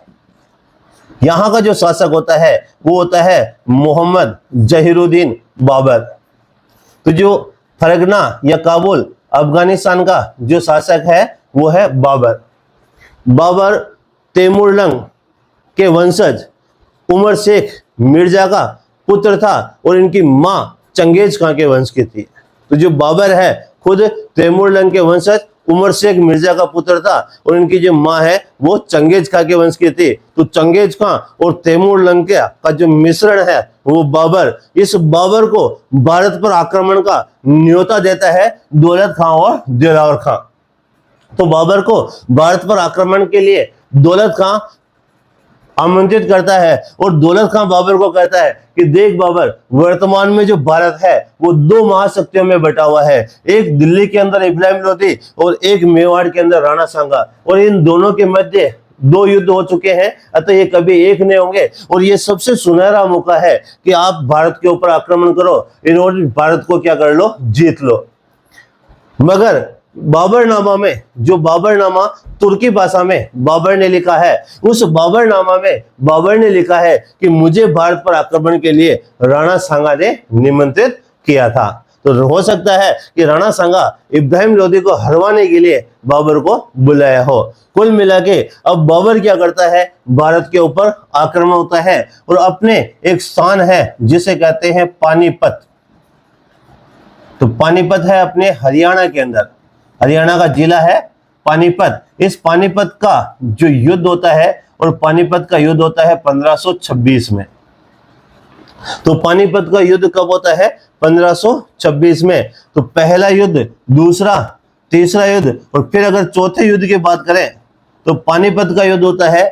यहां का जो शासक होता है वो होता है मोहम्मद जहीरुद्दीन बाबर। तो जो फरगना या काबुल अफगानिस्तान का जो शासक है वो है बाबर। बाबर तैमूरलंग के वंशज उमर शेख मिर्जा का पुत्र था और इनकी मां चंगेज खां के वंश की थी। तो जो बाबर है खुद तैमूरलंग के वंशज उमर शेख मिर्जा का पुत्र था और इनकी जो मां है वो चंगेज खां के वंश की थी। तो चंगेज खां और तैमूरलंग का जो मिश्रण है वो बाबर, इस बाबर को भारत पर आक्रमण का न्योता देता है दौलत खां और दिलावर खां। तो बाबर को भारत पर आक्रमण के लिए दौलत खां आमंत्रित करता है और दौलत खां बाबर को कहता है कि देख बाबर, वर्तमान में जो भारत है वो दो महाशक्तियों में बटा हुआ है, एक दिल्ली के अंदर इब्राहिम लोदी और एक मेवाड़ के अंदर राणा सांगा, और इन दोनों के मध्य दो युद्ध हो चुके हैं, अतः ये कभी एक नहीं होंगे, और ये सबसे सुनहरा मौका है कि आप भारत के ऊपर आक्रमण करो, इन भारत को क्या कर लो, जीत लो। मगर बाबरनामा में, जो बाबरनामा तुर्की भाषा में बाबर ने लिखा है, उस बाबरनामा में बाबर ने लिखा है कि मुझे भारत पर आक्रमण के लिए राणा सांगा ने निमंत्रित किया था। तो हो सकता है कि राणा सांगा इब्राहिम लोदी को हरवाने के लिए बाबर को बुलाया हो। कुल मिला के अब बाबर क्या करता है, भारत के ऊपर आक्रमण होता है और अपने एक स्थान है जिसे कहते हैं पानीपत। तो पानीपत है अपने हरियाणा के अंदर, हरियाणा का जिला है पानीपत। इस पानीपत का जो युद्ध होता है, और पानीपत का युद्ध होता है 1526 में। तो पानीपत का युद्ध कब होता है, 1526 में। तो पहला युद्ध, दूसरा, तीसरा युद्ध, और फिर अगर चौथे युद्ध की बात करें तो पानीपत का युद्ध होता है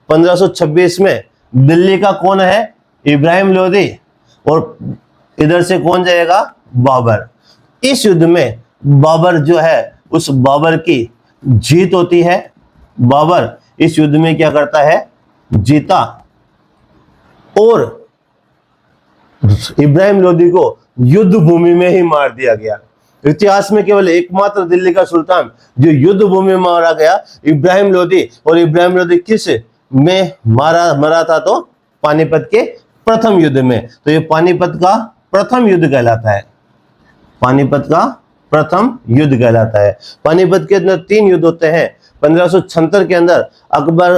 1526 में। दिल्ली का कौन है, इब्राहिम लोदी, और इधर से कौन जाएगा, बाबर। इस युद्ध में बाबर जो है, उस बाबर की जीत होती है। बाबर इस युद्ध में क्या करता है, जीता, और इब्राहिम लोदी को युद्ध भूमि में ही मार दिया गया। इतिहास में केवल एकमात्र दिल्ली का सुल्तान जो युद्ध भूमि में मारा गया, इब्राहिम लोदी। और इब्राहिम लोदी किस में मरा था, तो पानीपत के प्रथम युद्ध में। तो ये पानीपत का प्रथम युद्ध कहलाता है, पानीपत का प्रथम युद्ध कहलाता है। पानीपत के अंदर 3 युद्ध होते हैं। 1576 के अंदर अकबर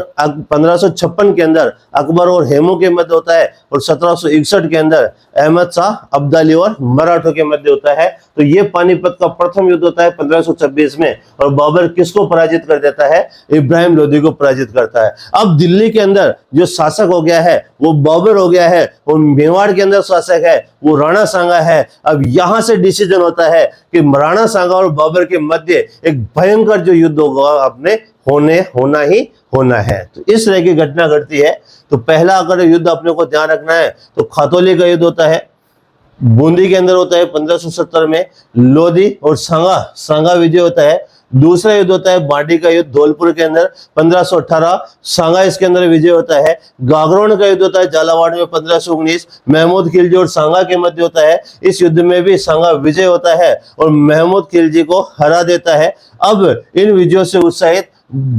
1556 के अंदर अकबर और हेमू के मध्य होता है, और 1761 के अंदर अहमद शाह अब्दाली और मराठों के मध्य होता है। तो ये पानीपत का प्रथम युद्ध होता है 1526 में, और बाबर किसको पराजित कर देता है? इब्राहिम लोदी को पराजित करता है। अब दिल्ली के अंदर जो शासक हो गया है वो बाबर हो गया है, और मेवाड़ के अंदर शासक है वो राणा सांगा है। अब यहां से डिसीजन होता है कि राणा सांगा और बाबर के मध्य एक भयंकर जो युद्ध होगा अपने होना ही होना है। तो इस तरह की घटना घटती है। तो पहला अगर युद्ध अपने को ध्यान रखना है तो खातौली का युद्ध होता है, बूंदी के अंदर होता है 1570 में। लोधी और सांगा विजय होता है। दूसरा युद्ध होता है बाडी का युद्ध धौलपुर के अंदर 1518, सांगा इसके अंदर विजय होता है। गागरोन का युद्ध होता है झालावाड़ में 1519, महमूद खिलजी और सांगा के मध्य होता है। इस युद्ध में भी सांगा विजय होता है और महमूद खिलजी को हरा देता है। अब इन विजयों से उत्साहित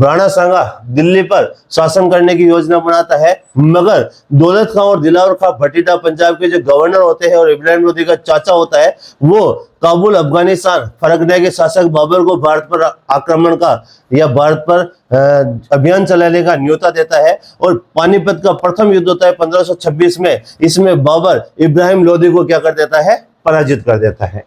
राणा सांगा दिल्ली पर शासन करने की योजना बनाता है, मगर दौलत खां और दिलावर खां भटींडा पंजाब के जो गवर्नर होते हैं और इब्राहिम लोदी का चाचा होता है, वो काबुल अफगानिस्तान फरकने के शासक बाबर को भारत पर आक्रमण का या भारत पर अभियान चलाने का न्योता देता है। और पानीपत का प्रथम युद्ध होता है 1526 में। इसमें बाबर इब्राहिम लोदी को क्या कर देता है? पराजित कर देता है।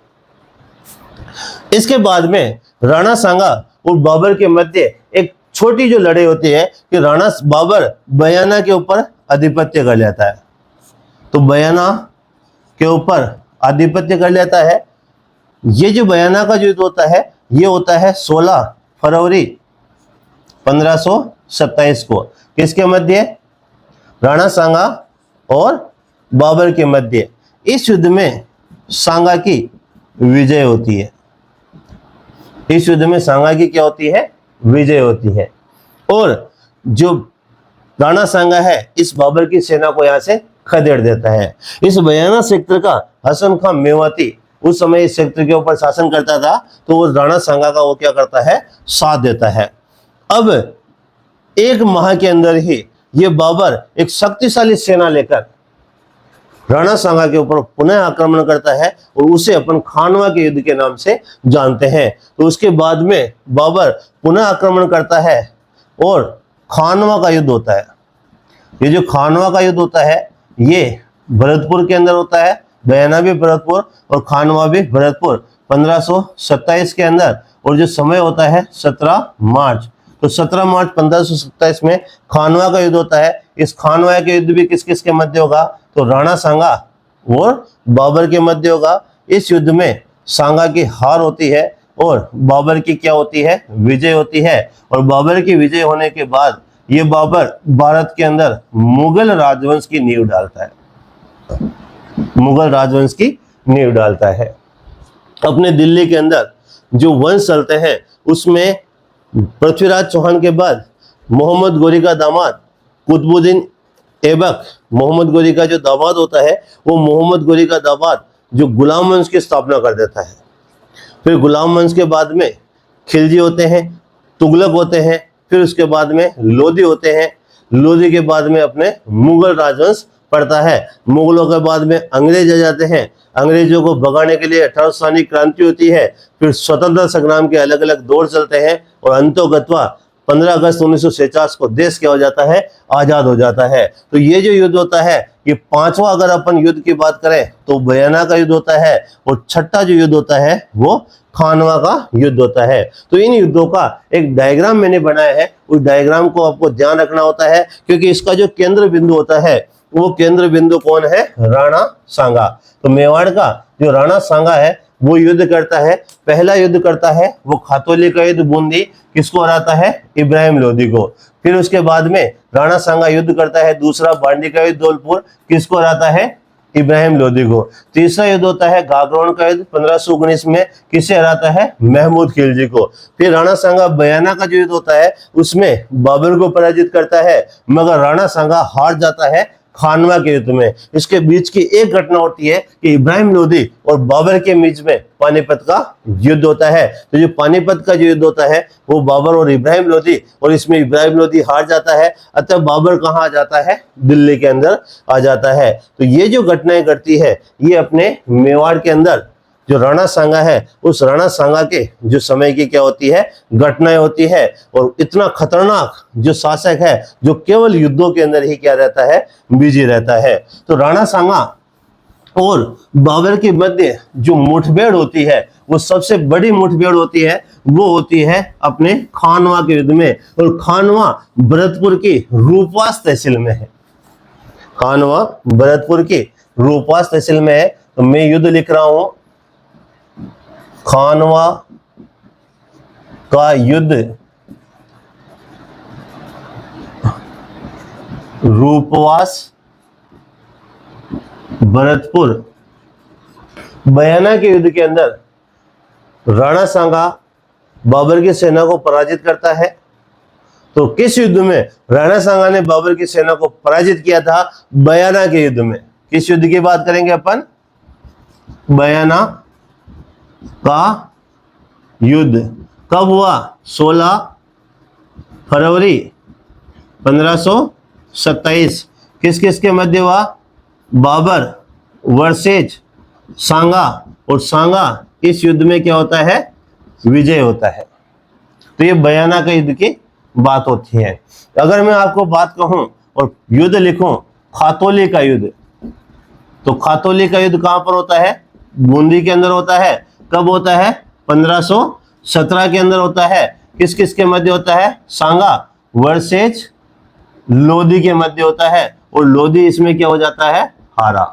इसके बाद में राणा सांगा और बाबर के मध्य एक छोटी जो लड़ाई होती है कि बाबर बयाना के ऊपर आधिपत्य कर लेता है। तो बयाना के ऊपर आधिपत्य कर लेता है। ये जो बयाना का युद्ध होता है ये होता है 16 फरवरी 1527 को। किसके मध्य? राणा सांगा और बाबर के मध्य। इस युद्ध में सांगा की विजय होती है। इस युद्ध में सांगा की क्या होती है? विजय होती है। और जो राणा सांगा है इस बाबर की सेना को यहां से खदेड़ देता है। इस बयाना सेक्टर का हसन खां मेवाती उस समय इस सेक्टर के ऊपर शासन करता था, तो वो राणा सांगा का वो क्या करता है? साथ देता है। अब एक माह के अंदर ही ये बाबर एक शक्तिशाली सेना लेकर राणा सांगा के ऊपर पुनः आक्रमण करता है और उसे अपन खानवा के युद्ध के नाम से जानते हैं। तो उसके बाद में बाबर पुनः आक्रमण करता है और खानवा का युद्ध होता है। ये जो खानवा का युद्ध होता है ये भरतपुर के अंदर होता है। बयाना भी भरतपुर और खानवा भी भरतपुर 1527 के अंदर। और जो समय होता है 17 मार्च। तो 17 मार्च 1527 में खानवा का युद्ध होता है। इस खानवा के युद्ध भी किस किस के मध्य होगा? तो राणा सांगा और बाबर के मध्य होगा। इस युद्ध में सांगा की हार होती है और बाबर की क्या होती है? विजय होती है। और बाबर की विजय होने के बाद ये बाबर भारत के अंदर मुगल राजवंश की नींव डालता है। मुगल राजवंश की नींव डालता है। अपने दिल्ली के अंदर जो वंश चलते हैं उसमें पृथ्वीराज चौहान के बाद मोहम्मद गोरी का दामाद कुतुबुद्दीन ऐबक, मोहम्मद गोरी का जो दामाद होता है वो मोहम्मद गोरी का दामाद जो गुलाम वंश की स्थापना कर देता है। फिर गुलाम वंश के बाद में खिलजी होते हैं, तुगलक होते हैं, फिर उसके बाद में लोधी होते हैं। लोधी के बाद में अपने मुगल राजवंश पड़ता है। मुगलों के बाद में अंग्रेज आ जाते हैं। अंग्रेजों को भगाने के लिए 18 साल क्रांति होती है। फिर स्वतंत्रता संग्राम के अलग अलग दौर चलते हैं और अंतोगत्वा 15 अगस्त 1949 को देश क्या हो जाता है? आजाद हो जाता है। तो ये जो युद्ध होता है ये पांचवा अगर अपन युद्ध की बात करें तो बयाना का युद्ध होता है, और छठा जो युद्ध होता है वो खानवा का युद्ध होता है। तो इन युद्धों का एक डायग्राम मैंने बनाया है। उस डायग्राम को आपको ध्यान रखना होता है क्योंकि इसका जो केंद्र बिंदु होता है वो केंद्र बिंदु कौन है? राणा सांगा। तो मेवाड़ का जो राणा सांगा है वो युद्ध करता है। पहला युद्ध करता है वो खातौली का युद्ध बूंदी, किसको हराता है? इब्राहिम लोदी को। फिर उसके बाद में राणा सांगा युद्ध करता है दूसरा बांडी का युद्ध धौलपुर, किसको हराता है? इब्राहिम लोदी को। तीसरा युद्ध होता है गागरोन का युद्ध 1519 में, किसे हराता है? महमूद खिलजी को। फिर राणा सांगा बयाना का जो युद्ध होता है उसमें बाबर को पराजित करता है, मगर राणा सांगा हार जाता है खानवा के युद्ध में। इसके बीच की एक घटना होती है कि इब्राहिम लोदी और बाबर के बीच में पानीपत का युद्ध होता है। तो जो पानीपत का जो युद्ध होता है वो बाबर और इब्राहिम लोदी, और इसमें इब्राहिम लोदी हार जाता है। अतः बाबर कहाँ आ जाता है? दिल्ली के अंदर आ जाता है। तो ये जो घटनाएं घटती है ये अपने मेवाड़ के अंदर जो राणा सांगा है, उस राणा सांगा के जो समय की क्या होती है, घटनाएं होती है। और इतना खतरनाक जो शासक है जो केवल युद्धों के अंदर ही क्या रहता है, बिजी रहता है। तो राणा सांगा और बाबर के मध्य जो मुठभेड़ होती है, वो सबसे बड़ी मुठभेड़ होती है, वो होती है अपने खानवा के युद्ध में। और खानवा भरतपुर की रूपवास तहसील में है। खानवा भरतपुर की रूपवास तहसील में है। तो मैं युद्ध लिख रहा हूं, खानवा का युद्ध रूपवास भरतपुर। बयाना के युद्ध के अंदर राणा सांगा बाबर की सेना को पराजित करता है। तो किस युद्ध में राणा सांगा ने बाबर की सेना को पराजित किया था? बयाना के युद्ध में। किस युद्ध की बात करेंगे अपन? बयाना का युद्ध कब हुआ? 16 फरवरी 1527। किस किस के मध्य हुआ? बाबर वर्सेज सांगा। और सांगा इस युद्ध में क्या होता है? विजय होता है। तो ये बयाना का युद्ध की बात होती है। अगर मैं आपको बात कहूं और युद्ध लिखूं, खातौली का युद्ध, तो खातौली का युद्ध कहां पर होता है? बूंदी के अंदर होता है। कब होता है? 1517 के अंदर होता है। किस किस के मध्य होता है? सांगा वर्सेज लोधी के मध्य होता है। और लोधी इसमें क्या हो जाता है? हारा।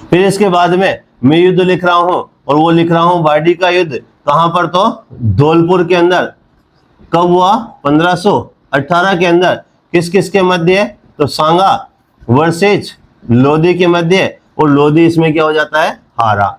फिर इसके बाद में मैं युद्ध लिख रहा हूं और वो लिख रहा हूं बाडी का युद्ध। कहां पर? तो धौलपुर के अंदर। कब हुआ? 1518 के अंदर। किस किस के मध्य? तो सांगा वर्सेज लोधी के मध्य। और लोधी इसमें क्या हो जाता है? हारा।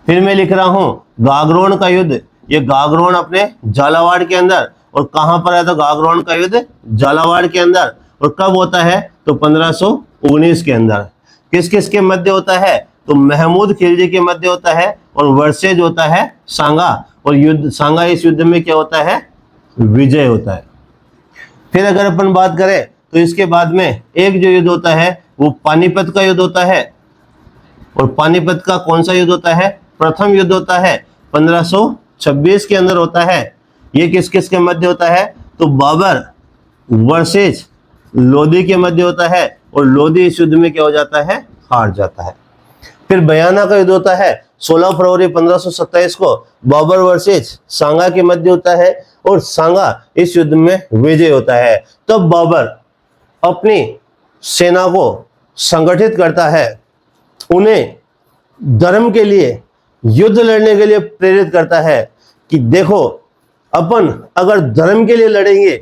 फिर मैं लिख रहा हूं गागरोन का युद्ध। ये गागरोन अपने झालावाड़ के अंदर। और कहां पर है? तो गागरोन का युद्ध झालावाड़ के अंदर। और कब होता है? तो 1519 के अंदर। किस किस के मध्य होता है? तो महमूद खिलजी के मध्य होता है। और वर्सेज होता है सांगा। और युद्ध सांगा इस युद्ध में क्या होता है? विजय होता है। फिर अगर अपन बात करें तो इसके बाद में एक जो युद्ध होता है वो पानीपत का युद्ध होता है। और पानीपत का कौन सा युद्ध होता है? प्रथम युद्ध होता है, 1526 के अंदर होता है। ये किस किस के मध्य होता है? तो बाबर वर्सेज लोधी के मध्य होता है। और लोधी इस युद्ध में क्या हो जाता है? हार जाता है। फिर बयाना का युद्ध होता है 16 फरवरी 1527 को। बाबर वर्सेज सांगा के मध्य होता है। और सांगा इस युद्ध में विजय होता है। तब बाबर अपनी सेना को संगठित करता है, उन्हें धर्म के लिए युद्ध लड़ने के लिए प्रेरित करता है कि देखो, अपन अगर धर्म के लिए लड़ेंगे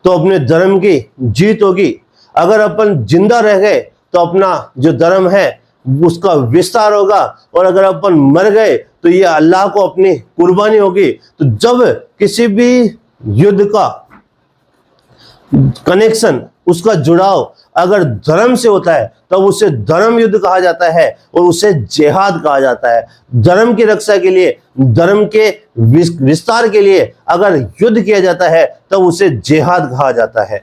तो अपने धर्म की जीत होगी। अगर अपन जिंदा रह गए तो अपना जो धर्म है उसका विस्तार होगा। और अगर अपन मर गए तो ये अल्लाह को अपनी कुर्बानी होगी। तो जब किसी भी युद्ध का कनेक्शन, उसका जुड़ाव अगर धर्म से होता है तब उसे धर्म युद्ध कहा जाता है और उसे जिहाद कहा जाता है। धर्म की रक्षा के लिए, धर्म के विस्तार के लिए अगर युद्ध किया जाता है तब उसे जिहाद कहा जाता है।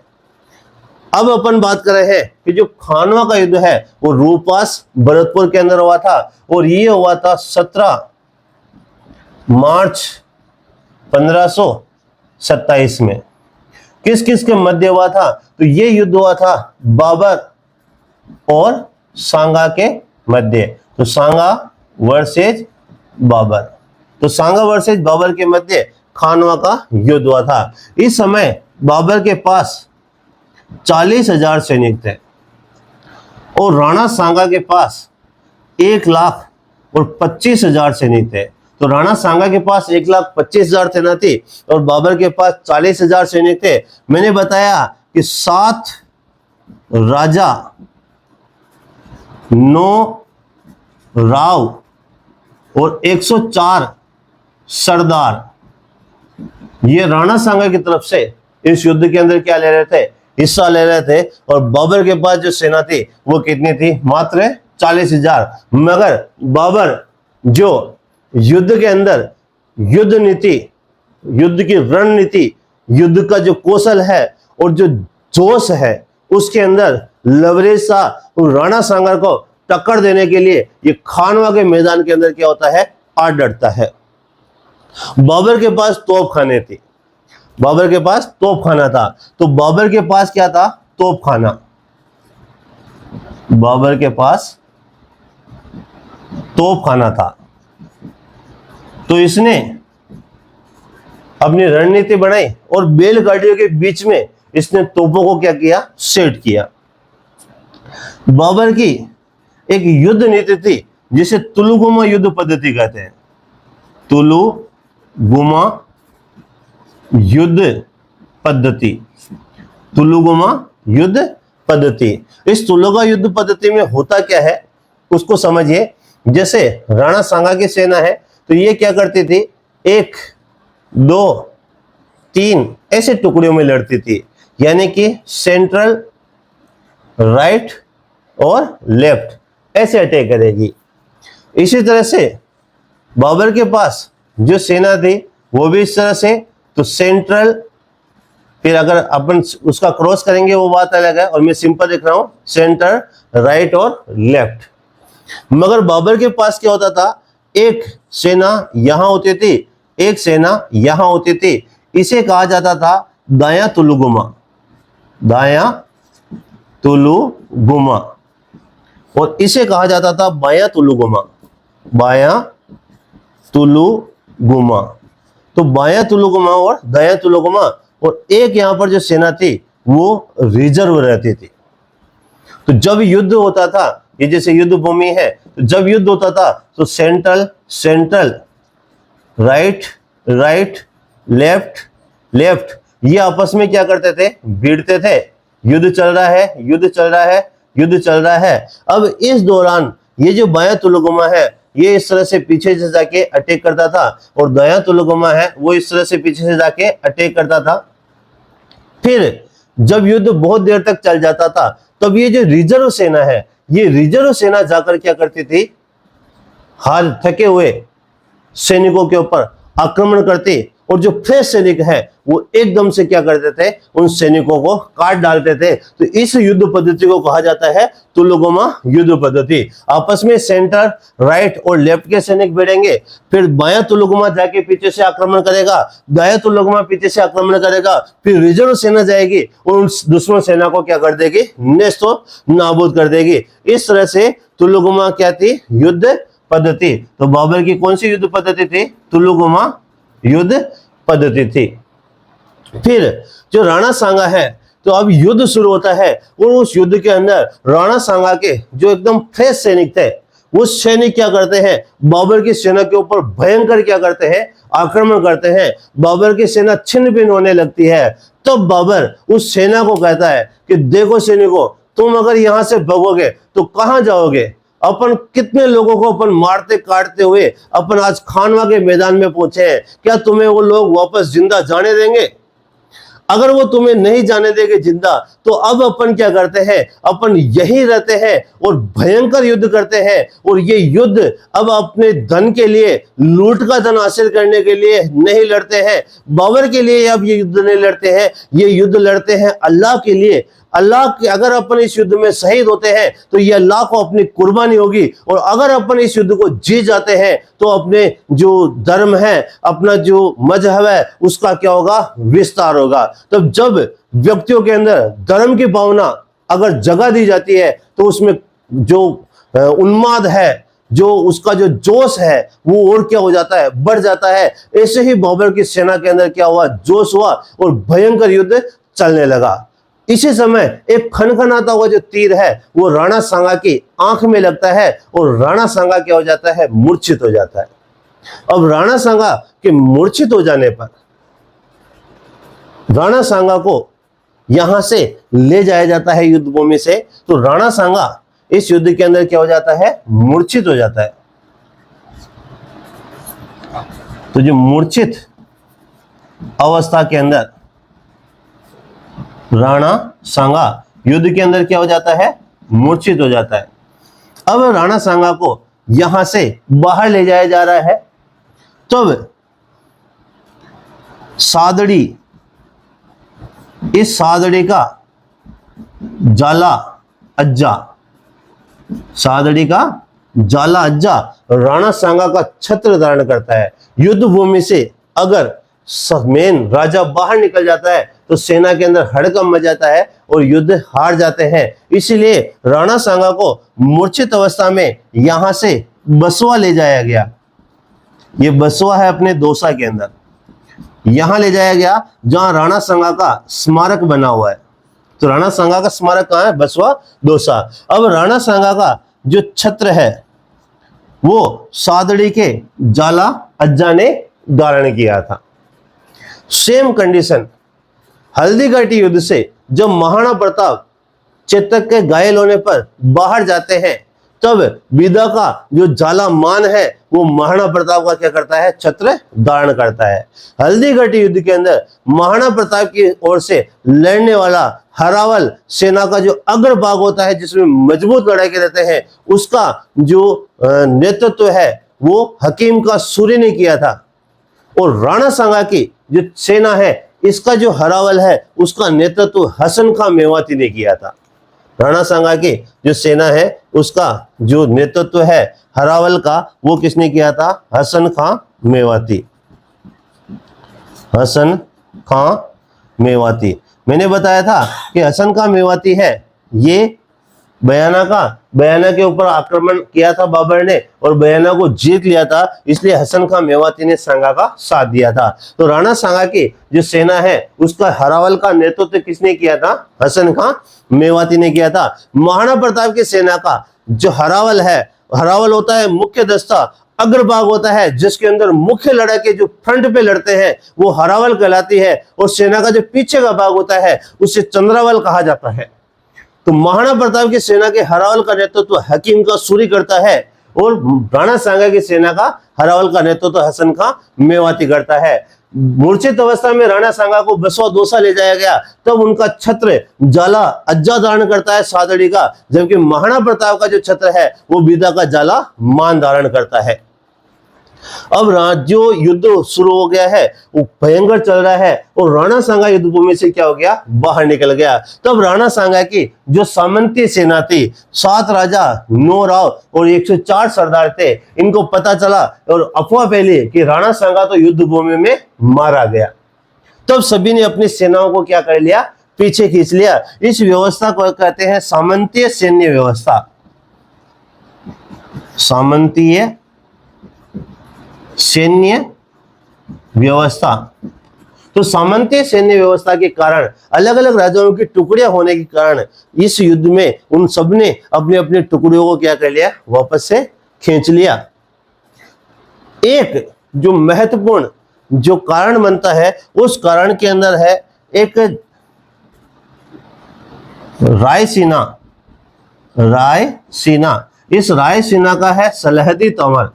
अब अपन बात कर रहे हैं कि जो खानवा का युद्ध है वो रूपवास भरतपुर के अंदर हुआ था। और ये हुआ था 17 मार्च 1527 में। किस किस के मध्य हुआ था? तो ये युद्ध हुआ था बाबर और सांगा के मध्य। तो सांगा वर्सेज बाबर। तो सांगा वर्सेज बाबर के मध्य खानवा का युद्ध हुआ था। इस समय बाबर के पास 40,000 सैनिक थे और राणा सांगा के पास 1,25,000 सैनिक थे। तो राणा सांगा के पास 1,25,000 सेना थी और बाबर के पास 40,000 सैनिक थे। मैंने बताया कि 7 राजा, 9 राव और 104 सरदार, ये राणा सांगा की तरफ से इस युद्ध के अंदर क्या ले रहे थे? हिस्सा ले रहे थे। और बाबर के पास जो सेना थी वो कितनी थी? मात्र 40,000। मगर बाबर जो युद्ध के अंदर युद्ध नीति, युद्ध की रणनीति, युद्ध का जो कौशल है और जो जोश है, उसके अंदर लवरेज सा राणा सांगा को टक्कर देने के लिए ये खानवा के मैदान के अंदर क्या होता है, आ डटता है। बाबर के पास तोप खाने थे, बाबर के पास तोप खाना था। तो बाबर के पास क्या था, तोप खाना। बाबर के पास तोप खाना था, तो इसने अपनी रणनीति बनाई और बैलगाड़ियों के बीच में इसने तोपों को क्या किया, सेट किया। बाबर की एक युद्ध नीति थी जिसे तुलुगुमा युद्ध पद्धति कहते हैं। तुलुगुमा युद्ध पद्धति, तुलुगुमा युद्ध पद्धति। इस तुलुगा युद्ध पद्धति में होता क्या है उसको समझिए। जैसे राणा सांगा की सेना है तो ये क्या करती थी, 1, 2, 3 ऐसे टुकड़ियों में लड़ती थी, यानी कि सेंट्रल, राइट और लेफ्ट ऐसे अटैक करेगी। इसी तरह से बाबर के पास जो सेना थी वो भी इस तरह से, तो सेंट्रल, फिर अगर अपन उसका क्रॉस करेंगे वो बात अलग है, और मैं सिंपल लिख रहा हूं सेंटर, राइट और लेफ्ट। मगर बाबर के पास क्या होता था, एक सेना यहां होती थी, एक सेना यहां होती थी। इसे कहा जाता था दायां तुलुगुमा, दायां तुलुगुमा, और इसे कहा जाता था बायां तुलुगुमा, बायां तुलुगुमा। तो बायां तुलुगुमा और दायां तुलुगुमा, और एक यहां पर जो सेना थी वो रिजर्व रहती थी। तो जब युद्ध होता था, ये जैसे युद्ध भूमि है, तो जब युद्ध होता था तो central, central, right, right, left, left, ये आपस में क्या करते थे, भिड़ते थे। युद्ध चल रहा है, युद्ध चल रहा है, युद्ध चल रहा है। अब इस दौरान ये जो बायां तुलुगुमा है ये इस तरह से पीछे से जाके अटैक करता था, और दायां तुलुगुमा है वो इस तरह से पीछे से जाके अटैक करता था। फिर जब युद्ध बहुत देर तक चल जाता था तब ये जो रिजर्व सेना है, ये रिजर्व सेना जाकर क्या करती थी, हार थके हुए सैनिकों के ऊपर आक्रमण करती, और जो फ्रेश सैनिक है वो एकदम से क्या करते थे, उन सैनिकों को काट डालते थे। तो इस युद्ध पद्धति को कहा जाता है तुलुगुमा युद्ध पद्धति। आपस में सेंटर, राइट और लेफ्ट के सैनिक भिड़ेंगे, फिर बायां तुलुगुमा जाके पीछे से आक्रमण करेगा, दायां तुलुगुमा पीछे से आक्रमण करेगा, फिर रिजर्व सेना जाएगी और उन दुश्मन सेना को क्या कर देगी, नेस्तो नाबूद कर देगी। इस तरह से तुलुगुमा क्या थी, युद्ध पद्धति। तो बाबर की कौन सी युद्ध पद्धति थी, तुलुगुमा युद्ध पद्धति थी। फिर जो राणा सांगा है, तो अब युद्ध शुरू होता है, और उस युद्ध के अंदर राणा सांगा के जो एकदम फ्रेश सैनिक थे, वो सैनिक क्या करते हैं, बाबर की सेना के ऊपर भयंकर क्या करते हैं, आक्रमण करते हैं। बाबर की सेना छिन्न भिन्न होने लगती है। तब बाबर उस सेना को कहता है कि देखो सैनिकों, तुम अगर यहां से भगोगे तो कहां जाओगे, अपन कितने लोगों को अपन मारते काटते हुए अपन आज खानवा के मैदान में पहुंचे हैं, क्या तुम्हें वो लोग वापस जिंदा जाने देंगे? अगर वो तुम्हें नहीं जाने देंगे जिंदा, तो अब अपन क्या करते हैं, अपन यहीं रहते हैं और भयंकर युद्ध करते हैं। और ये युद्ध अब अपने धन के लिए, लूट का धन हासिल करने के लिए नहीं लड़ते हैं, बाबर के लिए अब ये युद्ध नहीं लड़ते हैं, ये युद्ध लड़ते हैं अल्लाह के लिए। अल्लाह के, अगर अपन इस युद्ध में शहीद होते हैं तो ये अल्लाह को अपनी कुर्बानी होगी, और अगर अपन इस युद्ध को जीत जाते हैं तो अपने जो धर्म है, अपना जो मजहब है, उसका क्या होगा, विस्तार होगा। तब जब व्यक्तियों के अंदर धर्म की भावना अगर जगा दी जाती है तो उसमें जो उन्माद है, जो उसका जो जोश है वो और क्या हो जाता है, बढ़ जाता है। ऐसे ही बाबर की सेना के अंदर क्या हुआ, जोश हुआ और भयंकर युद्ध चलने लगा। इसी समय एक खनखनाता हुआ जो तीर है वो राणा सांगा की आंख में लगता है, और राणा सांगा क्या हो जाता है, मूर्छित हो जाता है। अब राणा सांगा के मूर्छित हो जाने पर राणा सांगा को यहां से ले जाया जाता है युद्ध भूमि से। तो राणा सांगा इस युद्ध के अंदर क्या हो जाता है, मूर्छित हो जाता है। तो जो मूर्छित अवस्था के अंदर राणा सांगा युद्ध के अंदर क्या हो जाता है, मूर्छित हो जाता है। अब राणा सांगा को यहां से बाहर ले जाया जा रहा है। तब सादड़ी, इस सादड़ी का जाला अज्जा, सादड़ी का जाला अज्जा राणा सांगा का छत्र धारण करता है। युद्ध भूमि से अगर मेन राजा बाहर निकल जाता है तो सेना के अंदर हड़कंप मच जाता है और युद्ध हार जाते हैं। इसलिए राणा सांगा को मूर्छित अवस्था में यहां से बसवा ले जाया गया। ये बसवा है अपने दौसा के अंदर, यहां ले जाया गया जहां राणा सांगा का स्मारक बना हुआ है। तो राणा सांगा का स्मारक कहां है? बसवा दौसा। अब राणा सांगा का जो छत्र है वो सादड़ी के जाला अज्जा ने धारण किया था। सेम कंडीशन हल्दीघाटी युद्ध से जब महाराणा प्रताप चेतक के घायल होने पर बाहर जाते हैं तब बीदा का जो जाला मान है वो महाराणा प्रताप का क्या करता है? छत्र धारण करता है। हल्दीघाटी युद्ध के अंदर महाराणा प्रताप की ओर से लड़ने वाला हरावल सेना का जो अग्रभाग होता है जिसमें मजबूत लड़ाके रहते हैं उसका जो नेतृत्व है वो हकीम का सूरी ने किया था। और राणा सांगा की जो सेना है इसका जो हरावल है उसका नेतृत्व हसन खां मेवाती ने किया था। राणा सांगा की जो सेना है उसका जो नेतृत्व है हरावल का वो किसने किया था? हसन खां मेवाती। हसन खां मेवाती। मैंने बताया था कि हसन खां मेवाती है ये बयाना के ऊपर आक्रमण किया था बाबर ने और बयाना को जीत लिया था, इसलिए हसन खां मेवाती ने सांगा का साथ दिया था। तो राणा सांगा की जो सेना है उसका हरावल का नेतृत्व किसने किया था? हसन खां मेवाती ने किया था। महाराणा प्रताप की सेना का जो हरावल है, हरावल होता है मुख्य दस्ता, अग्रभाग होता है जिसके अंदर मुख्य लड़ाके जो फ्रंट पे लड़ते हैं वो हरावल कहलाती है और सेना का जो पीछे का भाग होता है उसे चंद्रावल कहा जाता है। तो महाराणा प्रताप की सेना के हरावल का नेतृत्व हकीम का सूरी करता है और राणा सांगा की सेना का हरावल का नेतृत्व हसन खां मेवाती करता है। मूर्छित अवस्था में राणा सांगा को बसवा दौसा ले जाया गया तब उनका छत्र जाला अज्जा धारण करता है सादड़ी का, जबकि महाराणा प्रताप का जो छत्र है वो बीदा का जाला मान धारण करता है। अब जो युद्ध शुरू हो गया है वो भयंकर चल रहा है और राणा सांगा युद्ध भूमि से क्या हो गया? बाहर निकल गया। तब राणा सांगा की जो सामंती सेना थी 7 राजा 9 राव और 104 सरदार थे, इनको पता चला और अफवाह फैली कि राणा सांगा तो युद्ध भूमि में मारा गया। तब सभी ने अपनी सेनाओं को क्या कर लिया? पीछे खींच लिया। इस व्यवस्था को कहते हैं सामंतीय सैन्य व्यवस्था। सामंतीय सैन्य व्यवस्था। तो सामंतीय सैन्य व्यवस्था के कारण अलग अलग राज्यों की टुकड़ियां होने के कारण इस युद्ध में उन सब ने अपने अपने टुकड़ियों को क्या कर लिया? वापस से खींच लिया। एक जो महत्वपूर्ण जो कारण बनता है उस कारण के अंदर है एक रायसीना। रायसीना, इस रायसीना का है सलहदी तंवर।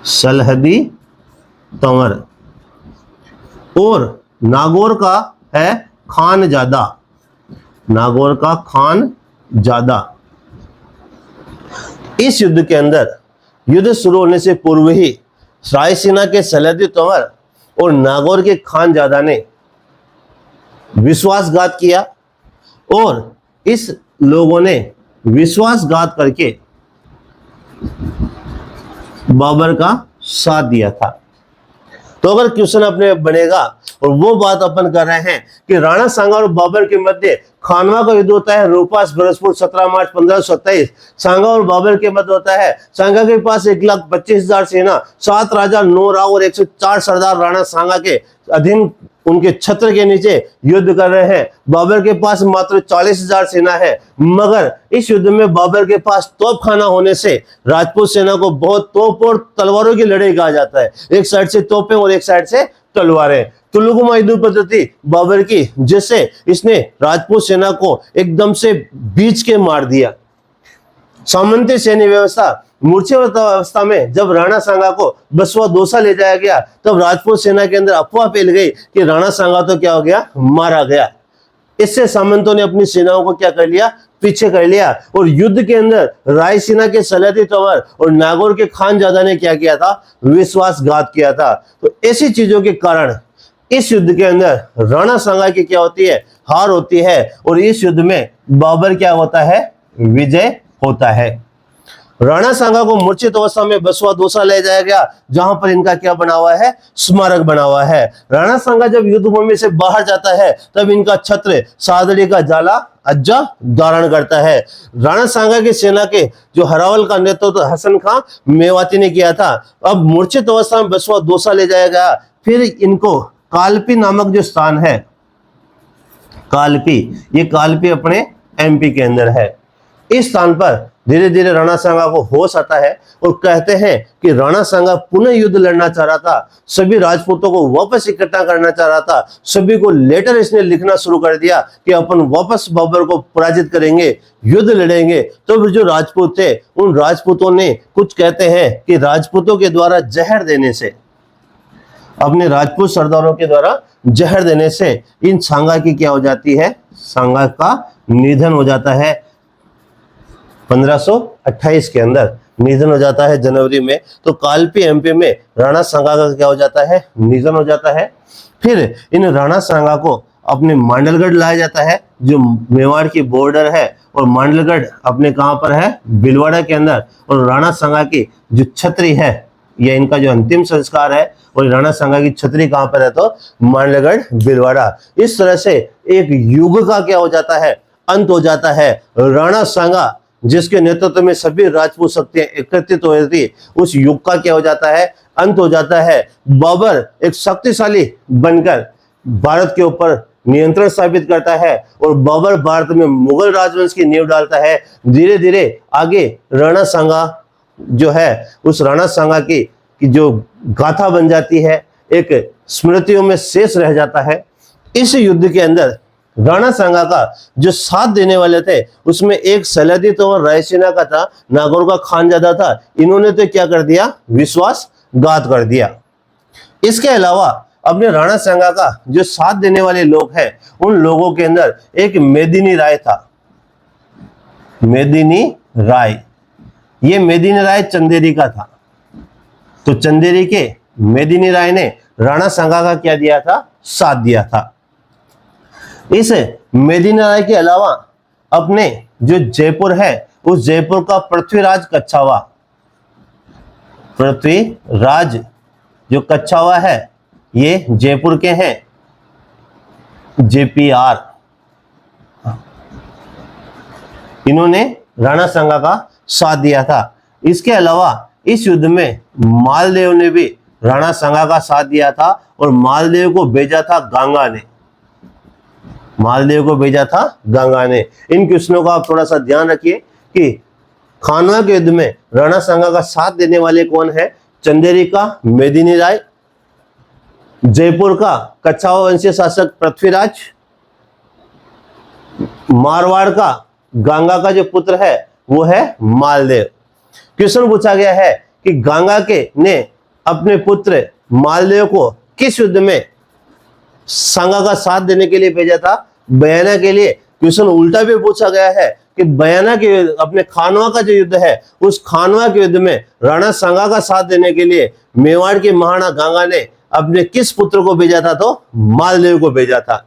सलहदी तंवर। और नागौर का है खानजादा। नागौर का खानजादा। इस युद्ध के अंदर युद्ध शुरू होने से पूर्व ही रायसीना के सलहदी तंवर और नागौर के खानजादा ने विश्वासघात किया और इस लोगों ने विश्वासघात करके बाबर का साथ दिया था। तो अगर क्वेश्चन अपने बनेगा और वो बात अपन कर रहे हैं कि राणा सांगा और बाबर के मध्य खानवा का युद्ध होता है रूपास भरसपुर 17 मार्च 1527। सांगा और बाबर के मध्य होता है। सांगा के पास 1,25,000 सेना, 7 राजा 9 राव और 104 सरदार राणा सांगा के अधीन उनके छत्र के नीचे युद्ध कर रहे हैं। बाबर के पास मात्र 40,000 सेना है, मगर इस युद्ध में बाबर के पास तोपखाना होने से राजपूत सेना को बहुत तोप और तलवारों की लड़ाई कहा जाता है। एक साइड से तोपें और एक साइड से तलवारें। तुलुगुमा युद्ध पद्धति बाबर की, जिससे इसने राजपूत सेना को एकदम से बीच के मार दिया। सामंती सैन्य व्यवस्था। मूर्छित अवस्था में जब राणा सांगा को बसवा दौसा ले जाया गया तब राजपूत सेना के अंदर अफवाह फैल गई कि राणा सांगा तो क्या हो गया? मारा गया। इससे सामंतों ने अपनी सेनाओं को क्या कर लिया? पीछे कर लिया। और युद्ध के अंदर रायसीना के सलहदी तंवर और नागौर के खानजादा ने क्या किया था? विश्वासघात किया था। तो ऐसी चीजों के कारण इस युद्ध के अंदर राणा सांगा की क्या होती है? हार होती है और इस युद्ध में बाबर क्या होता है? विजय होता है। राणा सांगा को मूर्छित अवस्था में बसवा दौसा ले जाया गया, जहां पर इनका क्या बना हुआ है, स्मारक बना हुआ है। राणा सांगा जब युद्ध भूमि से बाहर जाता है तब इनका छत्र सादड़ी का जाला अज्जा धारण करता है। राणा सांगा की सेना के जो हरावल का नेतृत्व हसन खां मेवाती ने किया था। अब मूर्छित अवस्था में बसवा दौसा ले जाया गया। फिर इनको कालपी नामक जो स्थान है, कालपी, ये कालपी अपने एमपी के अंदर है। इस स्थान पर धीरे धीरे राणा सांगा को होश आता है और कहते हैं कि राणा सांगा पुनः युद्ध लड़ना चाह रहा था, सभी राजपूतों को वापस इकट्ठा करना चाह रहा था, सभी को लेटर इसने लिखना शुरू कर दिया कि अपन वापस बाबर को पराजित करेंगे, युद्ध लड़ेंगे। तो जो राजपूत थे उन राजपूतों ने कुछ कहते हैं कि राजपूतों के द्वारा जहर देने से, अपने राजपूत सरदारों के द्वारा जहर देने से इन सांगा की क्या हो जाती है, सांगा का निधन हो जाता है। 1528 के अंदर निधन हो जाता है जनवरी में। तो कालपी एमपी में राणा सांगा का क्या हो जाता है, निधन हो जाता है। फिर इन राणा सांगा को अपने मांडलगढ़ लाया जाता है, जो मेवाड़ की बॉर्डर है, और मांडलगढ़ अपने कहां पर है, भीलवाड़ा के अंदर। और राणा सांगा की जो छतरी है, यह इनका जो अंतिम संस्कार है, और राणा सांगा की छतरी कहां पर है, तो मांडलगढ़ भीलवाड़ा। इस तरह से एक युग का क्या हो जाता है, अंत हो जाता है। राणा सांगा जिसके नेतृत्व में सभी राजपूत शक्तियां एकत्रित हो रही थी, उस युग का क्या हो जाता है, अंत हो जाता है। बाबर एक शक्तिशाली बनकर भारत के ऊपर नियंत्रण स्थापित करता है और बाबर भारत में मुगल राजवंश की नींव डालता है। धीरे धीरे आगे राणा सांगा जो है, उस राणा सांगा की जो गाथा बन जाती है, एक स्मृतियों में शेष रह जाता है। इस युद्ध के अंदर राणा सांगा का जो साथ देने वाले थे, उसमें एक सलादी तंवर रायसीना का था, नागौर का खानजादा था। इन्होंने तो क्या कर दिया, विश्वासघात कर दिया। इसके अलावा अपने राणा सांगा का जो साथ देने वाले लोग हैं, उन लोगों के अंदर एक मेदिनी राय था, मेदिनी राय। ये मेदिनी राय चंदेरी का था। तो चंदेरी के मेदिनी राय ने राणा सांगा का क्या दिया था, साथ दिया था। इस मेदिनी राय के अलावा अपने जो जयपुर है, उस जयपुर का पृथ्वीराज कच्छावा, पृथ्वीराज जो कच्छावा है, ये जयपुर के हैं, जेपीआर। इन्होंने राणा सांगा का साथ दिया था। इसके अलावा इस युद्ध में मालदेव ने भी राणा सांगा का साथ दिया था, और मालदेव को भेजा था गंगा ने, मालदेव को भेजा था गंगा ने। इन क्वेश्चनों का आप थोड़ा सा ध्यान रखिए कि खानवा के युद्ध में राणा सांगा का साथ देने वाले कौन है, चंदेरी का मेदिनी राय, जयपुर का कच्छावा वंशीय शासक पृथ्वीराज, मारवाड़ का गंगा का जो पुत्र है वो है मालदेव। क्वेश्चन पूछा गया है कि गंगा के ने अपने पुत्र मालदेव को किस युद्ध में सांगा का साथ देने के लिए भेजा था, बयाना के लिए। क्वेश्चन उल्टा भी पूछा गया है कि बयाना के अपने खानवा का जो युद्ध है, उस खानवा के युद्ध में राणा सांगा का साथ देने के लिए मेवाड़ के महाराणा गंगा ने अपने किस पुत्र को भेजा था, तो मालदेव को भेजा था।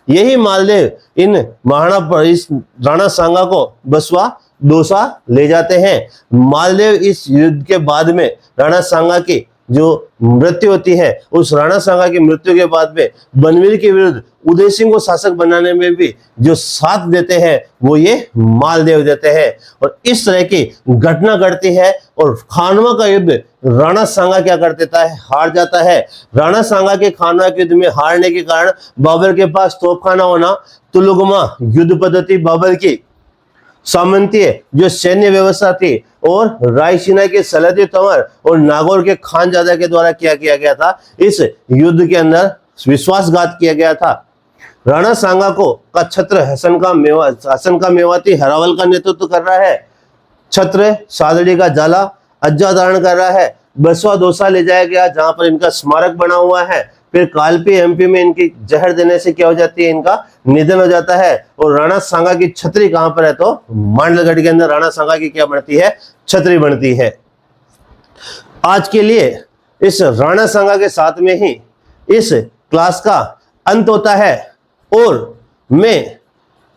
यही मालदेव इन महाराणा इस राणा सांगा को बसवा दौसा ले जाते हैं। मालदेव इस युद्ध के बाद में राणा सांगा की जो मृत्यु होती है, उस राणा सांगा की मृत्यु के बाद में बनवीर के विरुद्ध उदय सिंह को शासक बनाने में भी जो साथ देते हैं, वो ये मालदेव देते हैं। और इस तरह की घटना घटती है और खानवा का युद्ध राणा सांगा क्या कर देता है, हार जाता है। राणा सांगा के खानवा के युद्ध में हारने के कारण बाबर के पास तोपखाना होना, तुलुगमा युद्ध पद्धति बाबर की, सामंतीय जो सैन्य व्यवस्था थी, और रायसीना के सलादी तंवर और नागौर के खानजादा के द्वारा क्या किया गया था, इस युद्ध के अंदर विश्वासघात किया गया था। राणा सांगा को का छत्र हसन का मेवाती हरावल का नेतृत्व कर रहा है, छत्र सादड़ी का जाला अज्जा धारण कर रहा है। बसवा दौसा ले जाया गया, जहां पर इनका स्मारक बना हुआ है। फिर कालपी एमपी में इनकी जहर देने से क्या हो जाती है, इनका निधन हो जाता है। और राणा सांगा की छतरी कहां पर है, तो मांडलगढ़ के अंदर राणा सांगा की क्या बनती है, छतरी बनती है। आज के लिए इस राणा सांगा के साथ में ही इस क्लास का अंत होता है, और मैं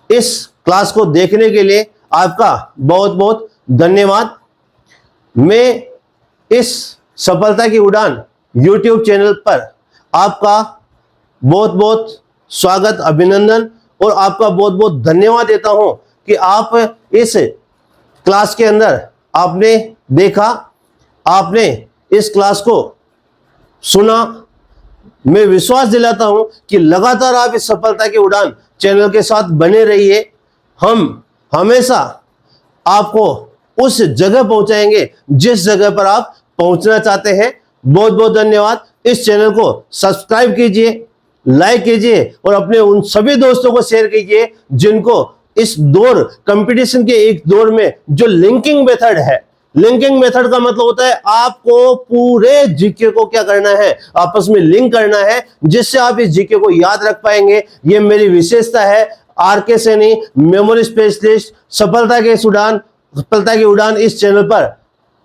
इस क्लास को देखने के लिए आपका बहुत बहुत धन्यवाद। मैं इस सफलता की उड़ान YouTube चैनल पर आपका बहुत बहुत स्वागत, अभिनंदन और आपका बहुत बहुत धन्यवाद देता हूं कि आप इस क्लास के अंदर आपने देखा, आपने इस क्लास को सुना। मैं विश्वास दिलाता हूं कि लगातार आप इस सफलता की उड़ान चैनल के साथ बने रहिए। हम हमेशा आपको उस जगह पहुंचाएंगे जिस जगह पर आप पहुंचना चाहते हैं। बहुत बहुत धन्यवाद। इस चैनल को सब्सक्राइब कीजिए, लाइक कीजिए और अपने उन सभी दोस्तों को शेयर कीजिए जिनको इस दौर, कंपटीशन के एक दौर में जो लिंकिंग मेथड है, लिंकिंग मेथड का मतलब होता है आपको पूरे जीके को क्या करना है, आपस में लिंक करना है, जिससे आप इस जीके को याद रख पाएंगे। ये मेरी विशेषता है। आरके सैनी, मेमोरी स्पेशलिस्ट, सफलता की उड़ान इस चैनल पर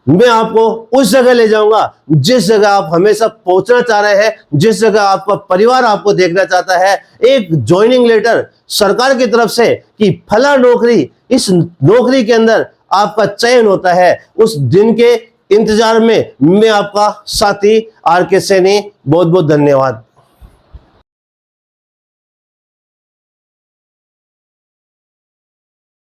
मैं आपको उस जगह ले जाऊंगा जिस जगह आप हमेशा पहुंचना चाह रहे हैं, जिस जगह आपका परिवार आपको देखना चाहता है। एक ज्वाइनिंग लेटर सरकार की तरफ से कि फला नौकरी, इस नौकरी के अंदर आपका चयन होता है, उस दिन के इंतजार में मैं आपका साथी आरके सैनी। बहुत बहुत धन्यवाद।